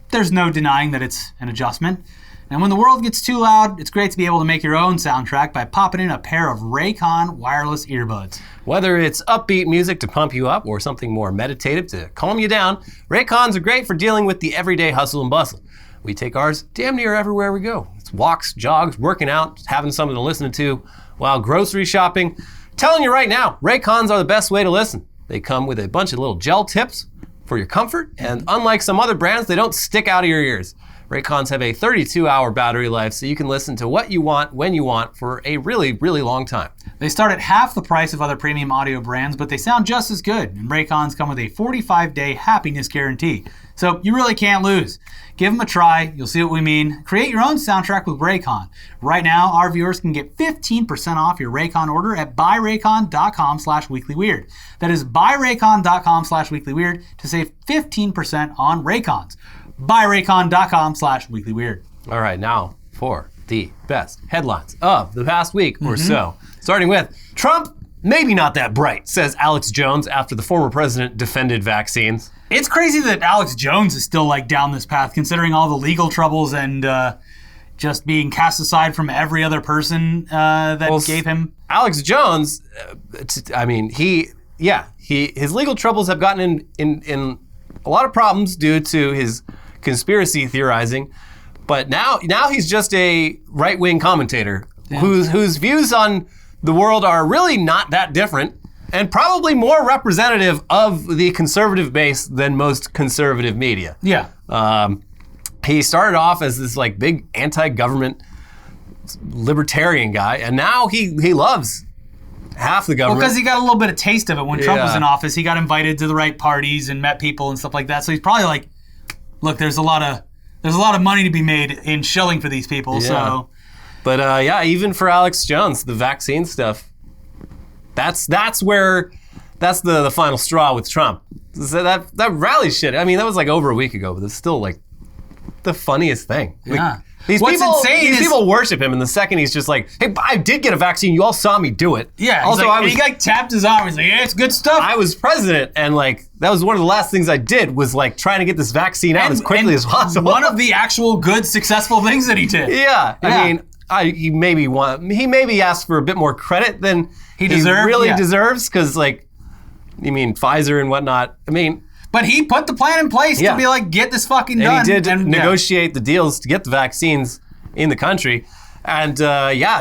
Speaker 1: there's no denying that it's an adjustment. And when the world gets too loud, it's great to be able to make your own soundtrack by popping in a pair of Raycon wireless earbuds.
Speaker 2: Whether it's upbeat music to pump you up or something more meditative to calm you down, Raycons are great for dealing with the everyday hustle and bustle. We take ours damn near everywhere we go. It's walks, jogs, working out, having something to listen to while grocery shopping. Telling you right now, Raycons are the best way to listen. They come with a bunch of little gel tips for your comfort, and unlike some other brands, they don't stick out of your ears. Raycons have a 32-hour battery life, so you can listen to what you want, when you want, for a really, really long time.
Speaker 1: They start at half the price of other premium audio brands, but they sound just as good, and Raycons come with a 45-day happiness guarantee. So you really can't lose. Give them a try, you'll see what we mean. Create your own soundtrack with Raycon. Right now, our viewers can get 15% off your Raycon order at buyraycon.com/weeklyweird. That is buyraycon.com/weeklyweird to save 15% on Raycons. buyraycon.com/weeklyweird.
Speaker 2: All right, now for the best headlines of the past week or so. Starting with Trump, maybe not that bright, says Alex Jones after the former president defended vaccines.
Speaker 1: It's crazy that Alex Jones is still down this path, considering all the legal troubles and just being cast aside from every other person that gave him.
Speaker 2: Alex Jones, his legal troubles have gotten in a lot of problems due to his conspiracy theorizing, but now he's just a right-wing commentator whose views on the world are really not that different, and probably more representative of the conservative base than most conservative media.
Speaker 1: Yeah.
Speaker 2: He started off as this big anti-government libertarian guy, and now he loves half the government.
Speaker 1: Well, because he got a little bit of taste of it when Trump was in office. He got invited to the right parties and met people and stuff like that. So he's probably like, look, there's a lot of money to be made in shilling for these people. Yeah. So,
Speaker 2: but even for Alex Jones, the vaccine stuff, that's the final straw with Trump. So that rally shit. I mean, that was over a week ago, but it's still the funniest thing.
Speaker 1: Yeah.
Speaker 2: These people worship him, and the second he's just like, hey, I did get a vaccine. You all saw me do it.
Speaker 1: Yeah. Also, he tapped his arm. He's like, yeah, it's good stuff.
Speaker 2: I was president, and that was one of the last things I did was trying to get this vaccine out as quickly as possible.
Speaker 1: One of the actual good, successiel things that he did.
Speaker 2: Yeah. I mean, he maybe asked for a bit more credit than he deserves, because you mean Pfizer and whatnot. I mean.
Speaker 1: But he put the plan in place to be get this fucking done.
Speaker 2: And he did negotiate the deals to get the vaccines in the country. And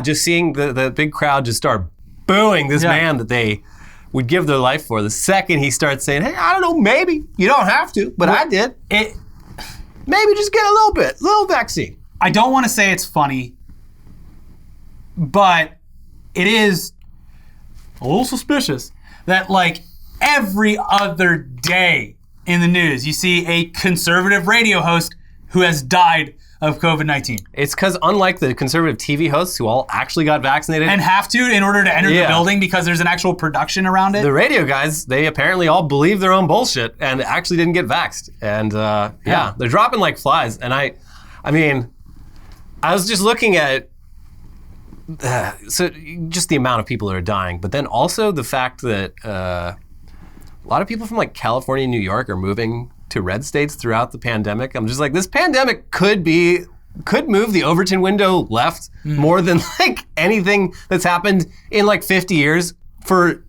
Speaker 2: just seeing the big crowd just start booing this man that they would give their life for. The second he starts saying, hey, I don't know, maybe. You don't have to, but I did. Maybe just get a little vaccine.
Speaker 1: I don't want to say it's funny, but it is a little suspicious that like every other day in the news, you see a conservative radio host who has died of COVID-19.
Speaker 2: It's because unlike the conservative TV hosts who all actually got vaccinated
Speaker 1: and have to in order to enter the building because there's an actual production around it.
Speaker 2: The radio guys, they apparently all believe their own bullshit and actually didn't get vaxxed. And they're dropping like flies. And I mean, I was just looking at so just the amount of people that are dying, but then also the fact that a lot of people from like California and New York are moving to red states throughout the pandemic. I'm just like, this pandemic could move the Overton window left more than like anything that's happened in like 50 years for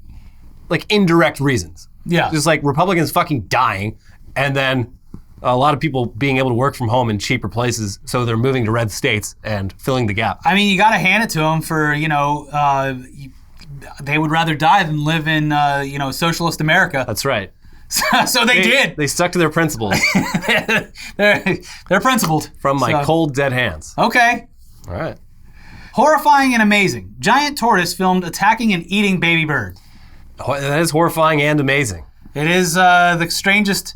Speaker 2: like indirect reasons.
Speaker 1: Yeah.
Speaker 2: Just like Republicans fucking dying and then a lot of people being able to work from home in cheaper places, so they're moving to red states and filling the gap.
Speaker 1: I mean, you got to hand it to them for, they would rather die than live in, socialist America.
Speaker 2: That's right.
Speaker 1: So they did.
Speaker 2: They stuck to their principles.
Speaker 1: They're principled.
Speaker 2: From my cold, dead hands.
Speaker 1: Okay.
Speaker 2: All right.
Speaker 1: Horrifying and amazing. Giant tortoise filmed attacking and eating baby bird.
Speaker 2: That is horrifying and amazing.
Speaker 1: It is the strangest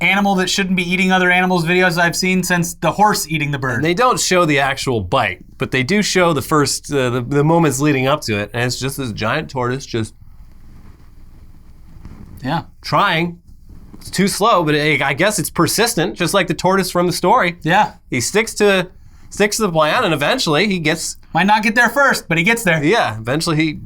Speaker 1: animal that shouldn't be eating other animals' videos I've seen since the horse eating the bird.
Speaker 2: And they don't show the actual bite, but they do show the first, the moments leading up to it, and it's just this giant tortoise just trying. It's too slow, but I guess it's persistent, just like the tortoise from the story.
Speaker 1: Yeah.
Speaker 2: He sticks to the plan, and eventually he gets...
Speaker 1: Might not get there first, but he gets there.
Speaker 2: Yeah, eventually he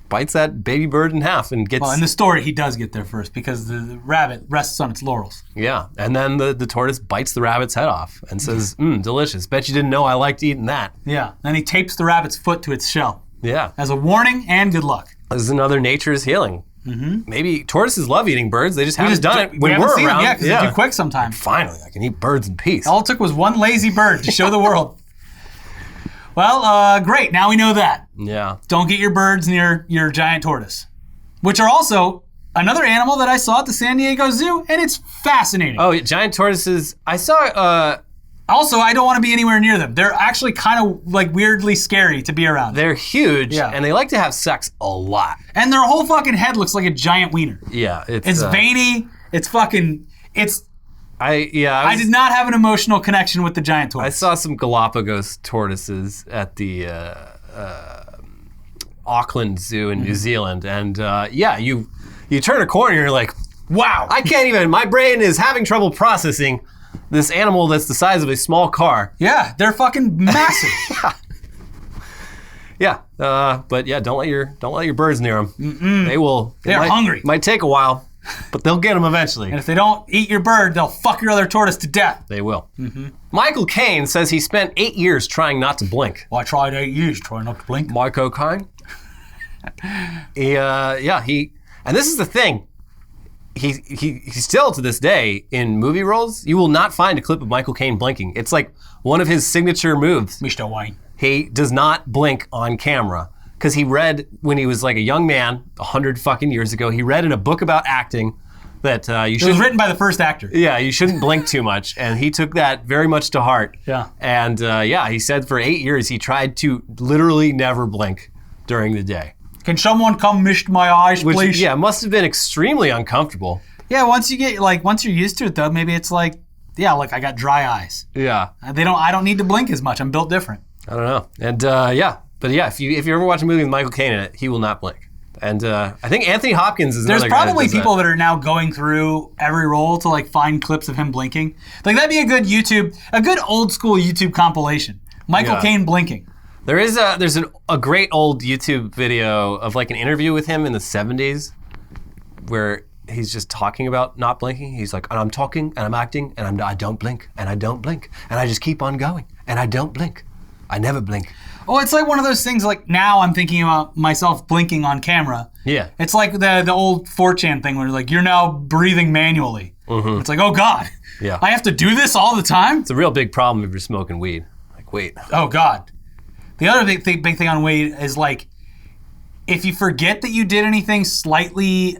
Speaker 2: bites that baby bird in half and gets...
Speaker 1: Well, in the story, he does get there first because the rabbit rests on its laurels.
Speaker 2: Yeah, and then the tortoise bites the rabbit's head off and says, delicious. Bet you didn't know I liked eating that.
Speaker 1: Yeah, then he tapes the rabbit's foot to its shell.
Speaker 2: Yeah.
Speaker 1: As a warning and good luck.
Speaker 2: This is another nature's healing. Mm-hmm. Maybe tortoises love eating birds. They just haven't done it when we're around.
Speaker 1: Yeah, because they're too quick sometimes.
Speaker 2: Finally, I can eat birds in peace.
Speaker 1: All it took was one lazy bird to show the world. Well, great. Now we know that.
Speaker 2: Yeah.
Speaker 1: Don't get your birds near your giant tortoise, which are also another animal that I saw at the San Diego Zoo, and it's fascinating.
Speaker 2: Oh, giant tortoises. I saw...
Speaker 1: Also, I don't want to be anywhere near them. They're actually kind of like weirdly scary to be around.
Speaker 2: They're huge, and they like to have sex a lot.
Speaker 1: And their whole fucking head looks like a giant wiener.
Speaker 2: Yeah,
Speaker 1: it's veiny. It's fucking. I did not have an emotional connection with the giant tortoise.
Speaker 2: I saw some Galapagos tortoises at the Auckland Zoo in New Zealand, and you turn a corner, and you're like, wow, I can't even. My brain is having trouble processing this animal that's the size of a small car.
Speaker 1: Yeah, they're fucking massive.
Speaker 2: But don't let your birds near them.
Speaker 1: Mm-mm.
Speaker 2: They will.
Speaker 1: They're hungry.
Speaker 2: Might take a while, but they'll get them eventually.
Speaker 1: And if they don't eat your bird, they'll fuck your other tortoise to death.
Speaker 2: They will.
Speaker 1: Mm-hmm.
Speaker 2: Michael Caine says he spent 8 years trying not to blink.
Speaker 1: Well, I tried 8 years trying not to blink.
Speaker 2: Michael Caine. And this is the thing. He still to this day in movie roles, you will not find a clip of Michael Caine blinking. It's like one of his signature moves.
Speaker 1: Mr. Wayne.
Speaker 2: He does not blink on camera because he read when he was like a young man 100 fucking years ago. He read in a book about acting that you should.
Speaker 1: It was written by the first actor.
Speaker 2: Yeah, you shouldn't blink too much, and he took that very much to heart.
Speaker 1: Yeah.
Speaker 2: And he said for 8 years he tried to literally never blink during the day.
Speaker 1: Can someone come mist my eyes, please?
Speaker 2: Yeah, must have been extremely uncomfortable.
Speaker 1: Yeah, once you're used to it though, maybe it's like I got dry eyes.
Speaker 2: Yeah.
Speaker 1: I don't need to blink as much. I'm built different.
Speaker 2: I don't know. And if you ever watch a movie with Michael Caine in it, he will not blink. And I think Anthony Hopkins is another guy.
Speaker 1: There's probably people that are now going through every role to like find clips of him blinking. Like that'd be a good old school YouTube compilation. Michael Caine blinking.
Speaker 2: There's a great old YouTube video of like an interview with him in the 70s where he's just talking about not blinking. He's like, and I'm talking and I'm acting and I don't blink and I don't blink and I just keep on going and I don't blink. I never blink.
Speaker 1: Oh, it's like one of those things like now I'm thinking about myself blinking on camera.
Speaker 2: Yeah.
Speaker 1: It's like the old 4chan thing where like you're now breathing manually. Mm-hmm. It's like, oh God.
Speaker 2: Yeah.
Speaker 1: I have to do this all the time?
Speaker 2: It's a real big problem if you're smoking weed. Like, wait.
Speaker 1: Oh God. The other big thing on weed is like if you forget that you did anything slightly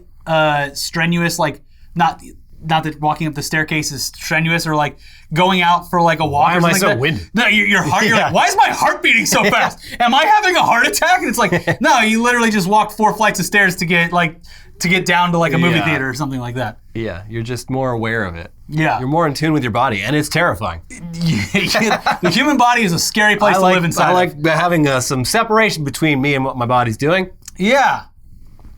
Speaker 1: strenuous, like not that walking up the staircase is strenuous, or like going out for like a walk.
Speaker 2: Why am I so winded?
Speaker 1: No, your heart. You're like, why is my heart beating so fast? Am I having a heart attack? And it's like, no, you literally just walked 4 flights of stairs to get down to like a movie theater or something like that.
Speaker 2: Yeah, you're just more aware of it.
Speaker 1: Yeah,
Speaker 2: you're more in tune with your body, and it's terrifying.
Speaker 1: The human body is a scary place to live inside.
Speaker 2: I like having some separation between me and what my body's doing.
Speaker 1: Yeah.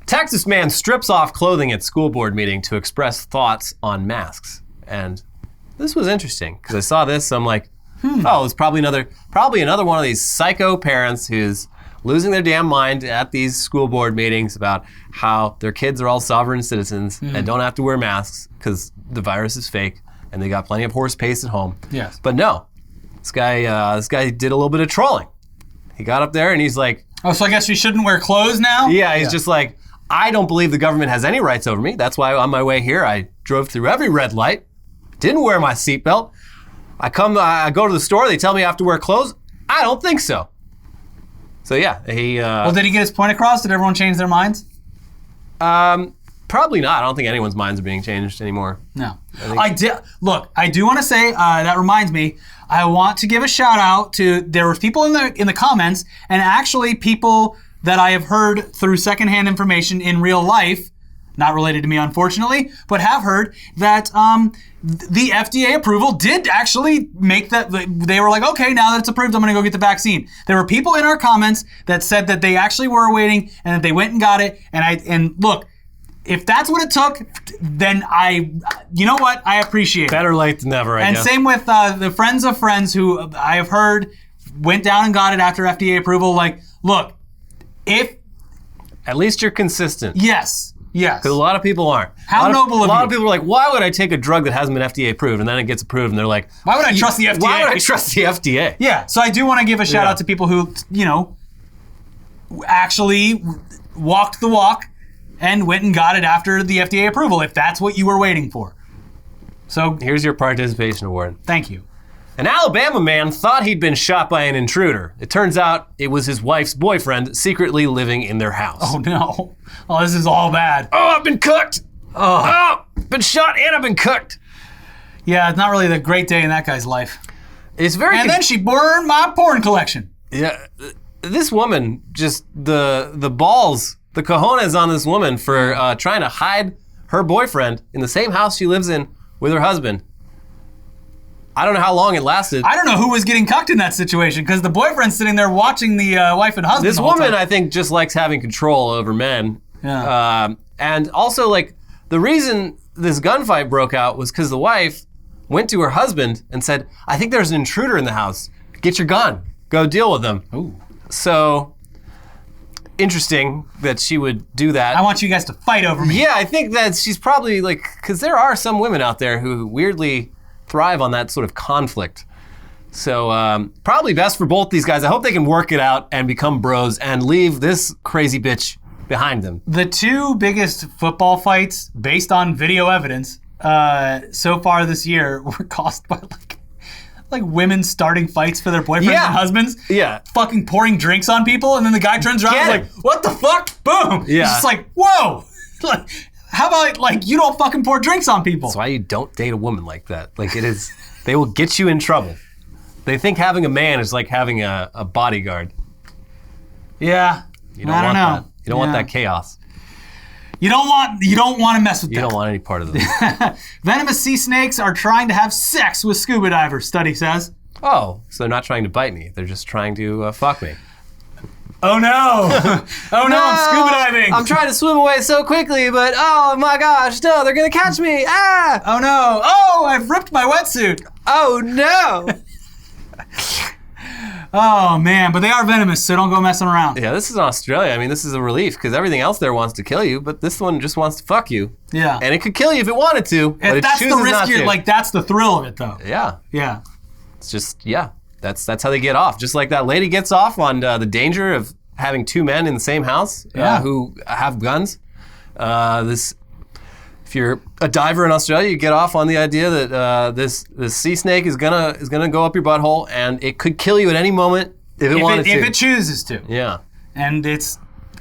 Speaker 2: Texas man strips off clothing at school board meeting to express thoughts on masks. And this was interesting because I saw this. So I'm like, oh, it's probably another one of these psycho parents who's losing their damn mind at these school board meetings about how their kids are all sovereign citizens and don't have to wear masks because the virus is fake and they got plenty of horse paste at home.
Speaker 1: Yes.
Speaker 2: But no, this guy did a little bit of trolling. He got up there and he's like,
Speaker 1: oh, so I guess you shouldn't wear clothes now?
Speaker 2: Yeah, he's just like, I don't believe the government has any rights over me. That's why on my way here, I drove through every red light, didn't wear my seatbelt. I go to the store, they tell me I have to wear clothes. I don't think so. So yeah, he...
Speaker 1: well, did he get his point across? Did everyone change their minds?
Speaker 2: Probably not. I don't think anyone's minds are being changed anymore.
Speaker 1: No. I do want to say, that reminds me, I want to give a shout out to, there were people in the comments, and actually people that I have heard through secondhand information in real life, not related to me unfortunately, but have heard that the FDA approval did actually make that, they were like, okay, now that it's approved, I'm gonna go get the vaccine. There were people in our comments that said that they actually were waiting and that they went and got it, and look, if that's what it took, then you know what, I appreciate it.
Speaker 2: Better late than never, I guess.
Speaker 1: And same with the friends of friends who I have heard went down and got it after FDA approval. Like, look, if...
Speaker 2: At least you're consistent.
Speaker 1: Yes. Yes.
Speaker 2: Because a lot of people aren't.
Speaker 1: How noble of you.
Speaker 2: A lot of people are like, why would I take a drug that hasn't been FDA approved? And then it gets approved and they're like,
Speaker 1: why would I trust the FDA?
Speaker 2: Why would I trust the FDA?
Speaker 1: Yeah. So I do want to give a shout out to people who, actually walked the walk and went and got it after the FDA approval, if that's what you were waiting for. So
Speaker 2: here's your participation award.
Speaker 1: Thank you.
Speaker 2: An Alabama man thought he'd been shot by an intruder. It turns out it was his wife's boyfriend secretly living in their house.
Speaker 1: Oh no. Oh, this is all bad.
Speaker 2: Oh, I've been cooked. Oh, been shot and I've been cooked.
Speaker 1: Yeah, it's not really the great day in that guy's life.
Speaker 2: It's very...
Speaker 1: And then she burned my porn collection.
Speaker 2: Yeah, this woman, just the balls, the cojones on this woman for trying to hide her boyfriend in the same house she lives in with her husband. I don't know how long it lasted.
Speaker 1: I don't know who was getting cucked in that situation because the boyfriend's sitting there watching the wife and husband.
Speaker 2: This woman, I think, just likes having control over men.
Speaker 1: Yeah.
Speaker 2: And also, like, the reason this gunfight broke out was because the wife went to her husband and said, I think there's an intruder in the house. Get your gun. Go deal with them.
Speaker 1: Ooh.
Speaker 2: So, interesting that she would do that.
Speaker 1: I want you guys to fight over me.
Speaker 2: Yeah, I think that she's probably, like, because there are some women out there who weirdly thrive on that sort of conflict. So probably best for both these guys. I hope they can work it out and become bros and leave this crazy bitch behind them.
Speaker 1: The two biggest football fights based on video evidence so far this year were caused by like women starting fights for their boyfriends and husbands.
Speaker 2: Yeah.
Speaker 1: Fucking pouring drinks on people, and then the guy turns around and is like, what the fuck? Boom.
Speaker 2: Yeah.
Speaker 1: It's just like, whoa. How about, like, you don't fucking pour drinks on people?
Speaker 2: That's why you don't date a woman like that. Like, it is, they will get you in trouble. They think having a man is like having a bodyguard.
Speaker 1: Yeah.
Speaker 2: You don't want that. You don't want that chaos.
Speaker 1: You don't want to mess with that.
Speaker 2: You don't want any part of this.
Speaker 1: Venomous sea snakes are trying to have sex with scuba divers, study says.
Speaker 2: Oh, so they're not trying to bite me. They're just trying to fuck me.
Speaker 1: Oh no! Oh no, I'm scuba diving!
Speaker 2: I'm trying to swim away so quickly, but oh my gosh, no, they're gonna catch me! Ah!
Speaker 1: Oh no! Oh, I've ripped my wetsuit!
Speaker 2: Oh no!
Speaker 1: Oh man, but they are venomous, so don't go messing around.
Speaker 2: Yeah, this is Australia. I mean, this is a relief because everything else there wants to kill you, but this one just wants to fuck you.
Speaker 1: Yeah.
Speaker 2: And it could kill you if it wanted to, but it chooses not to.
Speaker 1: Like, that's the thrill of it, though.
Speaker 2: Yeah.
Speaker 1: Yeah.
Speaker 2: It's just, that's how they get off. Just like that lady gets off on the danger of having two men in the same house who have guns. If you're a diver in Australia, you get off on the idea that this sea snake is gonna go up your butthole, and it could kill you at any moment if it wanted to.
Speaker 1: If it chooses to.
Speaker 2: Yeah.
Speaker 1: And it's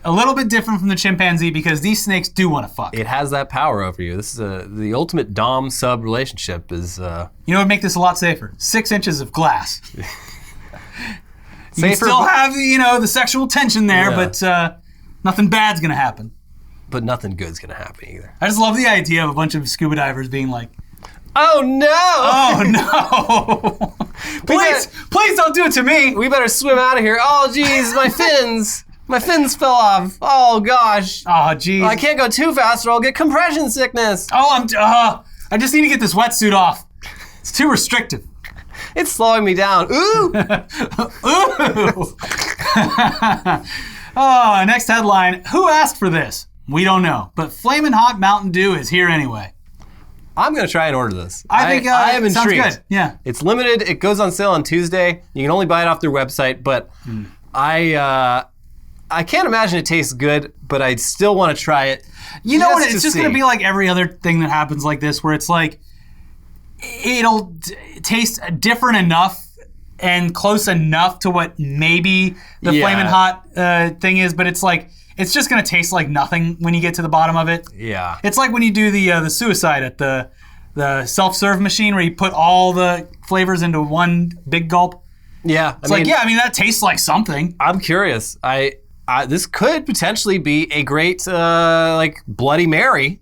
Speaker 1: a little bit different from the chimpanzee because these snakes do want to fuck.
Speaker 2: It has that power over you. This is the ultimate dom-sub relationship is...
Speaker 1: You know what would make this a lot safer? 6 inches of glass. You still have, the sexual tension there, but nothing bad's going to happen.
Speaker 2: But nothing good's going to happen either.
Speaker 1: I just love the idea of a bunch of scuba divers being like,
Speaker 2: oh no!
Speaker 1: Oh no! please don't do it to me!
Speaker 2: We better swim out of here. Oh geez, my fins! My fins fell off. Oh gosh.
Speaker 1: Oh geez.
Speaker 2: I can't go too fast or I'll get compression sickness.
Speaker 1: Oh, I just need to get this wetsuit off. It's too restrictive.
Speaker 2: It's slowing me down. Ooh!
Speaker 1: Ooh! Oh, next headline. Who asked for this? We don't know. But Flamin' Hot Mountain Dew is here anyway.
Speaker 2: I'm going to try and order this.
Speaker 1: I think
Speaker 2: I am intrigued.
Speaker 1: Sounds good. Yeah.
Speaker 2: It's limited. It goes on sale on Tuesday. You can only buy it off their website, but I can't imagine it tastes good, but I still want to try it.
Speaker 1: You know what? It's just going to be like every other thing that happens like this where it's like it'll taste different enough and close enough to what maybe the Flamin' Hot thing is, but it's like it's just going to taste like nothing when you get to the bottom of it.
Speaker 2: Yeah.
Speaker 1: It's like when you do the suicide at the self-serve machine where you put all the flavors into one big gulp.
Speaker 2: Yeah.
Speaker 1: It's that tastes like something.
Speaker 2: I'm curious. This could potentially be a great Bloody Mary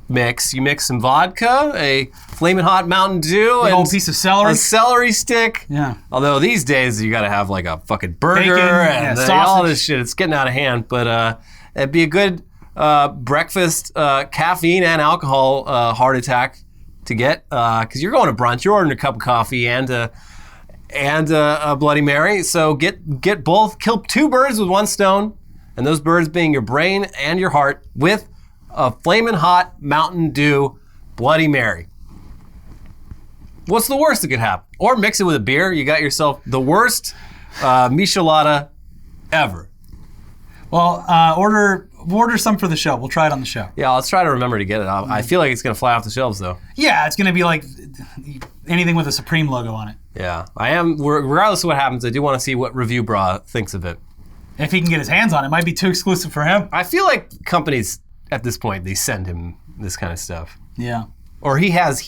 Speaker 2: mix. You mix some vodka, a Flamin' Hot Mountain Dew,
Speaker 1: and a piece of celery.
Speaker 2: A celery stick.
Speaker 1: Yeah.
Speaker 2: Although these days you got to have like a fucking burger and all this shit. It's getting out of hand. But it'd be a good breakfast, caffeine and alcohol heart attack to get because you're going to brunch. You're ordering a cup of coffee and a Bloody Mary. So get both. Kill 2 birds with 1 stone, and those birds being your brain and your heart with a Flamin' Hot Mountain Dew Bloody Mary. What's the worst that could happen? Or mix it with a beer. You got yourself the worst michelada ever.
Speaker 1: Well, we'll order some for the show. We'll try it on the show.
Speaker 2: Yeah, let's try to remember to get it. I feel like it's going to fly off the shelves, though.
Speaker 1: Yeah, it's going to be like anything with a Supreme logo on it.
Speaker 2: Yeah, I am. Regardless of what happens, I do want to see what Review Bra thinks of it.
Speaker 1: If he can get his hands on it, might be too exclusive for him.
Speaker 2: I feel like companies at this point they send him this kind of stuff.
Speaker 1: Yeah.
Speaker 2: Or he has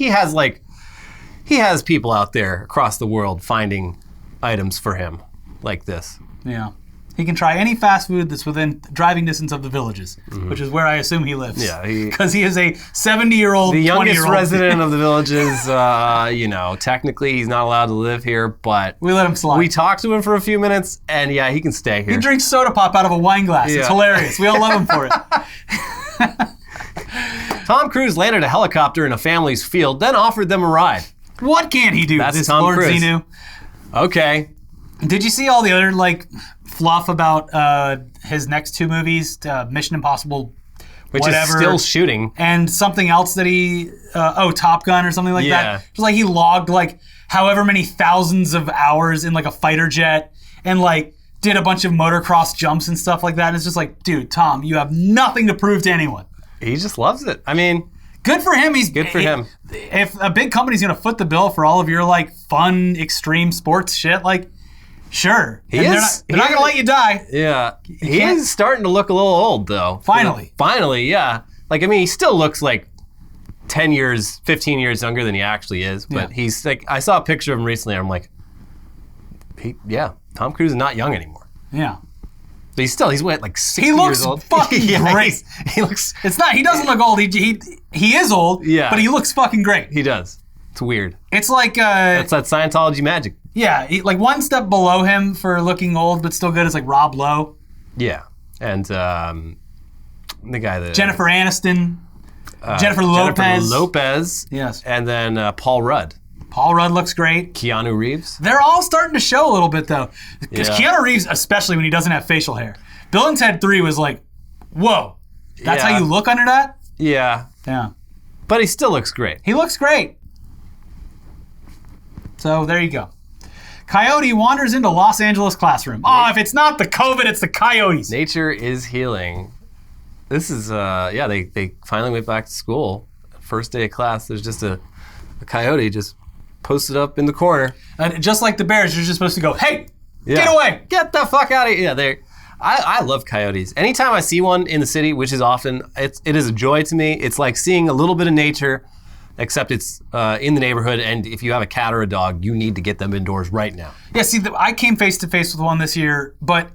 Speaker 2: people out there across the world finding items for him like this.
Speaker 1: Yeah. He can try any fast food that's within driving distance of the villages, which is where I assume he lives.
Speaker 2: Yeah,
Speaker 1: because he is a 70-year-old,
Speaker 2: the youngest
Speaker 1: 20-year-old
Speaker 2: resident of the villages. Technically he's not allowed to live here, but
Speaker 1: we let him slide.
Speaker 2: We talked to him for a few minutes, and yeah, he can stay here.
Speaker 1: He drinks soda pop out of a wine glass. Yeah. It's hilarious. We all love him for it.
Speaker 2: Tom Cruise landed a helicopter in a family's field, then offered them a ride.
Speaker 1: What can he do?
Speaker 2: That's
Speaker 1: this
Speaker 2: Tom
Speaker 1: Lord
Speaker 2: Cruise.
Speaker 1: Xenu.
Speaker 2: Okay.
Speaker 1: Did you see all the other fluff about his next 2 movies, Mission Impossible,
Speaker 2: which is still shooting,
Speaker 1: and something else that he Top Gun or something like that? It was like he logged however many thousands of hours in a fighter jet and did a bunch of motocross jumps and stuff like that. And it's just like, dude, Tom, you have nothing to prove to anyone.
Speaker 2: He just loves it. I mean,
Speaker 1: good for him.
Speaker 2: Good for him.
Speaker 1: If a big company's gonna foot the bill for all of your fun extreme sports shit, sure. They're not gonna let you die.
Speaker 2: Yeah. He is starting to look a little old though.
Speaker 1: Finally,
Speaker 2: yeah. He still looks 10 years, 15 years younger than he actually is. But he's I saw a picture of him recently and I'm like, Tom Cruise is not young anymore.
Speaker 1: Yeah.
Speaker 2: But he's 60 years old.
Speaker 1: He looks fucking great.
Speaker 2: He looks.
Speaker 1: He doesn't look old. He is old.
Speaker 2: Yeah.
Speaker 1: But he looks fucking great.
Speaker 2: He does. It's weird.
Speaker 1: It's
Speaker 2: that's that Scientology magic.
Speaker 1: Yeah. One step below him for looking old but still good is Rob Lowe.
Speaker 2: Yeah. And the guy that
Speaker 1: Jennifer Aniston. Jennifer Lopez.
Speaker 2: Jennifer Lopez.
Speaker 1: Yes.
Speaker 2: And then Paul Rudd.
Speaker 1: Paul Rudd looks great.
Speaker 2: Keanu Reeves.
Speaker 1: They're all starting to show a little bit, though. Because Keanu Reeves, especially when he doesn't have facial hair. Bill and Ted 3 was whoa. That's how you look under that?
Speaker 2: Yeah.
Speaker 1: Yeah.
Speaker 2: But he still looks great.
Speaker 1: He looks great. So there you go. Coyote wanders into Los Angeles classroom. Oh, if it's not the COVID, it's the coyotes.
Speaker 2: Nature is healing. This is, they finally went back to school. First day of class, there's just a coyote just posted up in the corner.
Speaker 1: And just like the bears, you're just supposed to go, hey, get away.
Speaker 2: Get the fuck out of here. Yeah, I love coyotes. Anytime I see one in the city, which is often, it is a joy to me. It's like seeing a little bit of nature, except it's in the neighborhood, and if you have a cat or a dog, you need to get them indoors right now.
Speaker 1: Yeah, see, I came face to face with one this year, but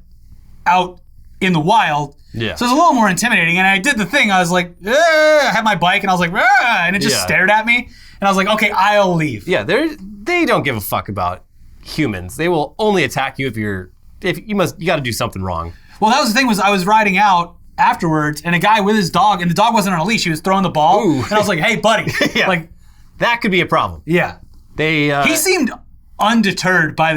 Speaker 1: out in the wild.
Speaker 2: Yeah.
Speaker 1: So it was a little more intimidating, and I did the thing. I was like, I had my bike, and I was like, and it just stared at me, and I was like, okay, I'll leave.
Speaker 2: Yeah, they don't give a fuck about humans. They will only attack you if you got to do something wrong.
Speaker 1: Well, that was the thing, was I was riding out afterwards, and a guy with his dog, and the dog wasn't on a leash. He was throwing the ball, and I was like, hey, buddy.
Speaker 2: Yeah.
Speaker 1: Like,
Speaker 2: that could be a problem.
Speaker 1: Yeah.
Speaker 2: He
Speaker 1: seemed undeterred by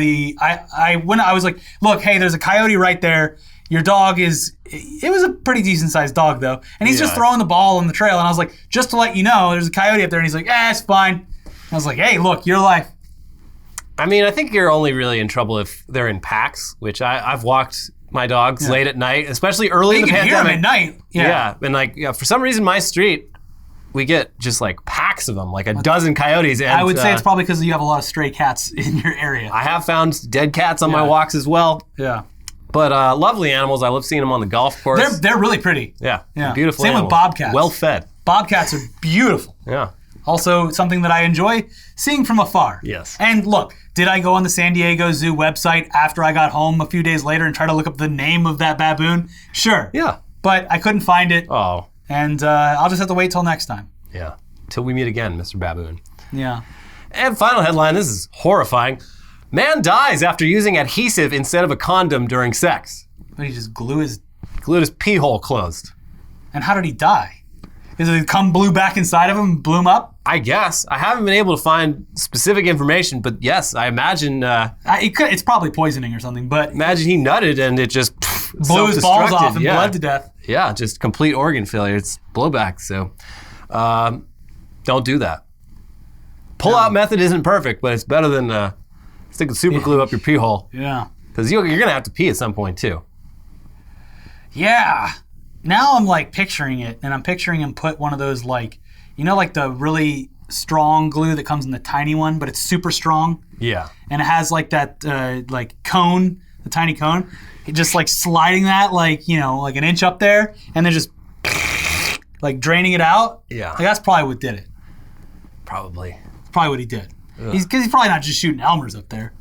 Speaker 1: when I was like, look, hey, there's a coyote right there. Your dog it was a pretty decent sized dog though. And he's just throwing the ball on the trail. And I was like, just to let you know, there's a coyote up there. And he's like, it's fine. And I was like, hey, look, your life.
Speaker 2: I mean, I think you're only really in trouble if they're in packs, which I've walked my dogs late at night, especially early in the pandemic.
Speaker 1: You can hear them at night.
Speaker 2: Yeah. And for some reason, my street, we get just like packs of them, like a dozen coyotes. And
Speaker 1: I would say it's probably because you have a lot of stray cats in your area.
Speaker 2: I have found dead cats on my walks as well.
Speaker 1: Yeah.
Speaker 2: But lovely animals. I love seeing them on the golf course.
Speaker 1: They're really pretty.
Speaker 2: Yeah.
Speaker 1: Yeah.
Speaker 2: Beautiful
Speaker 1: Same
Speaker 2: animals.
Speaker 1: with bobcats.
Speaker 2: Well fed.
Speaker 1: Bobcats are beautiful.
Speaker 2: Yeah.
Speaker 1: Also, something that I enjoy seeing from afar.
Speaker 2: Yes.
Speaker 1: And look, did I go on the San Diego Zoo website after I got home a few days later and try to look up the name of that baboon? Sure.
Speaker 2: Yeah.
Speaker 1: But I couldn't find it.
Speaker 2: Oh.
Speaker 1: And I'll just have to wait till next time.
Speaker 2: Yeah. Till we meet again, Mr. Baboon.
Speaker 1: Yeah.
Speaker 2: And final headline, this is horrifying. Man dies after using adhesive instead of a condom during sex.
Speaker 1: But he just glued
Speaker 2: his pee hole closed.
Speaker 1: And how did he die? Is it cum blew back inside of him and blew him up?
Speaker 2: I guess. I haven't been able to find specific information, but yes, I imagine...
Speaker 1: it's probably poisoning or something, but...
Speaker 2: Imagine he nutted and it just
Speaker 1: blew his balls off and bled to death.
Speaker 2: Yeah, just complete organ failure. It's blowback, so don't do that. Pull-out method isn't perfect, but it's better than sticking super glue up your pee hole.
Speaker 1: Yeah.
Speaker 2: Because you're going to have to pee at some point, too.
Speaker 1: Yeah. Now I'm like picturing it, and I'm picturing him put one of those like the really strong glue that comes in the tiny one, but it's super strong.
Speaker 2: Yeah.
Speaker 1: And it has like that like cone, the tiny cone. It just like sliding that like an inch up there, and then just like draining it out.
Speaker 2: Yeah.
Speaker 1: Like, that's probably what did it.
Speaker 2: Probably.
Speaker 1: Probably what he did. Because he's probably not just shooting Elmers up there.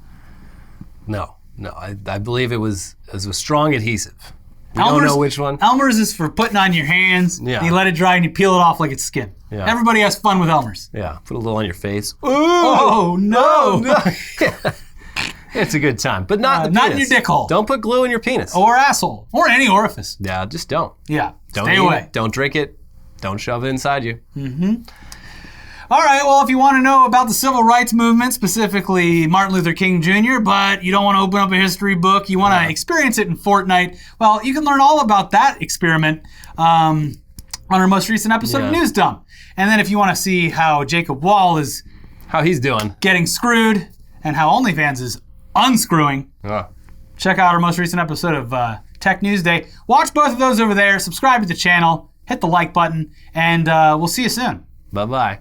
Speaker 2: No. I believe it was a strong adhesive. We don't know which one.
Speaker 1: Elmer's is for putting on your hands. Yeah. And you let it dry and you peel it off like it's skin. Yeah. Everybody has fun with Elmer's.
Speaker 2: Yeah. Put a little on your face. Ooh,
Speaker 1: oh no!
Speaker 2: It's a good time, but not the penis.
Speaker 1: Not in your dick hole.
Speaker 2: Don't put glue in your penis
Speaker 1: or asshole or any orifice.
Speaker 2: Yeah, just don't.
Speaker 1: Yeah.
Speaker 2: Stay
Speaker 1: away.
Speaker 2: Don't drink it. Don't shove it inside you.
Speaker 1: Mm-hmm. All right, well, if you want to know about the civil rights movement, specifically Martin Luther King Jr., but you don't want to open up a history book, you want to experience it in Fortnite, well, you can learn all about that experiment on our most recent episode of News Dump. And then if you want to see how Jacob Wall is...
Speaker 2: how he's doing.
Speaker 1: Getting screwed, and how OnlyFans is unscrewing, check out our most recent episode of Tech News Day. Watch both of those over there, subscribe to the channel, hit the like button, and we'll see you soon.
Speaker 2: Bye-bye.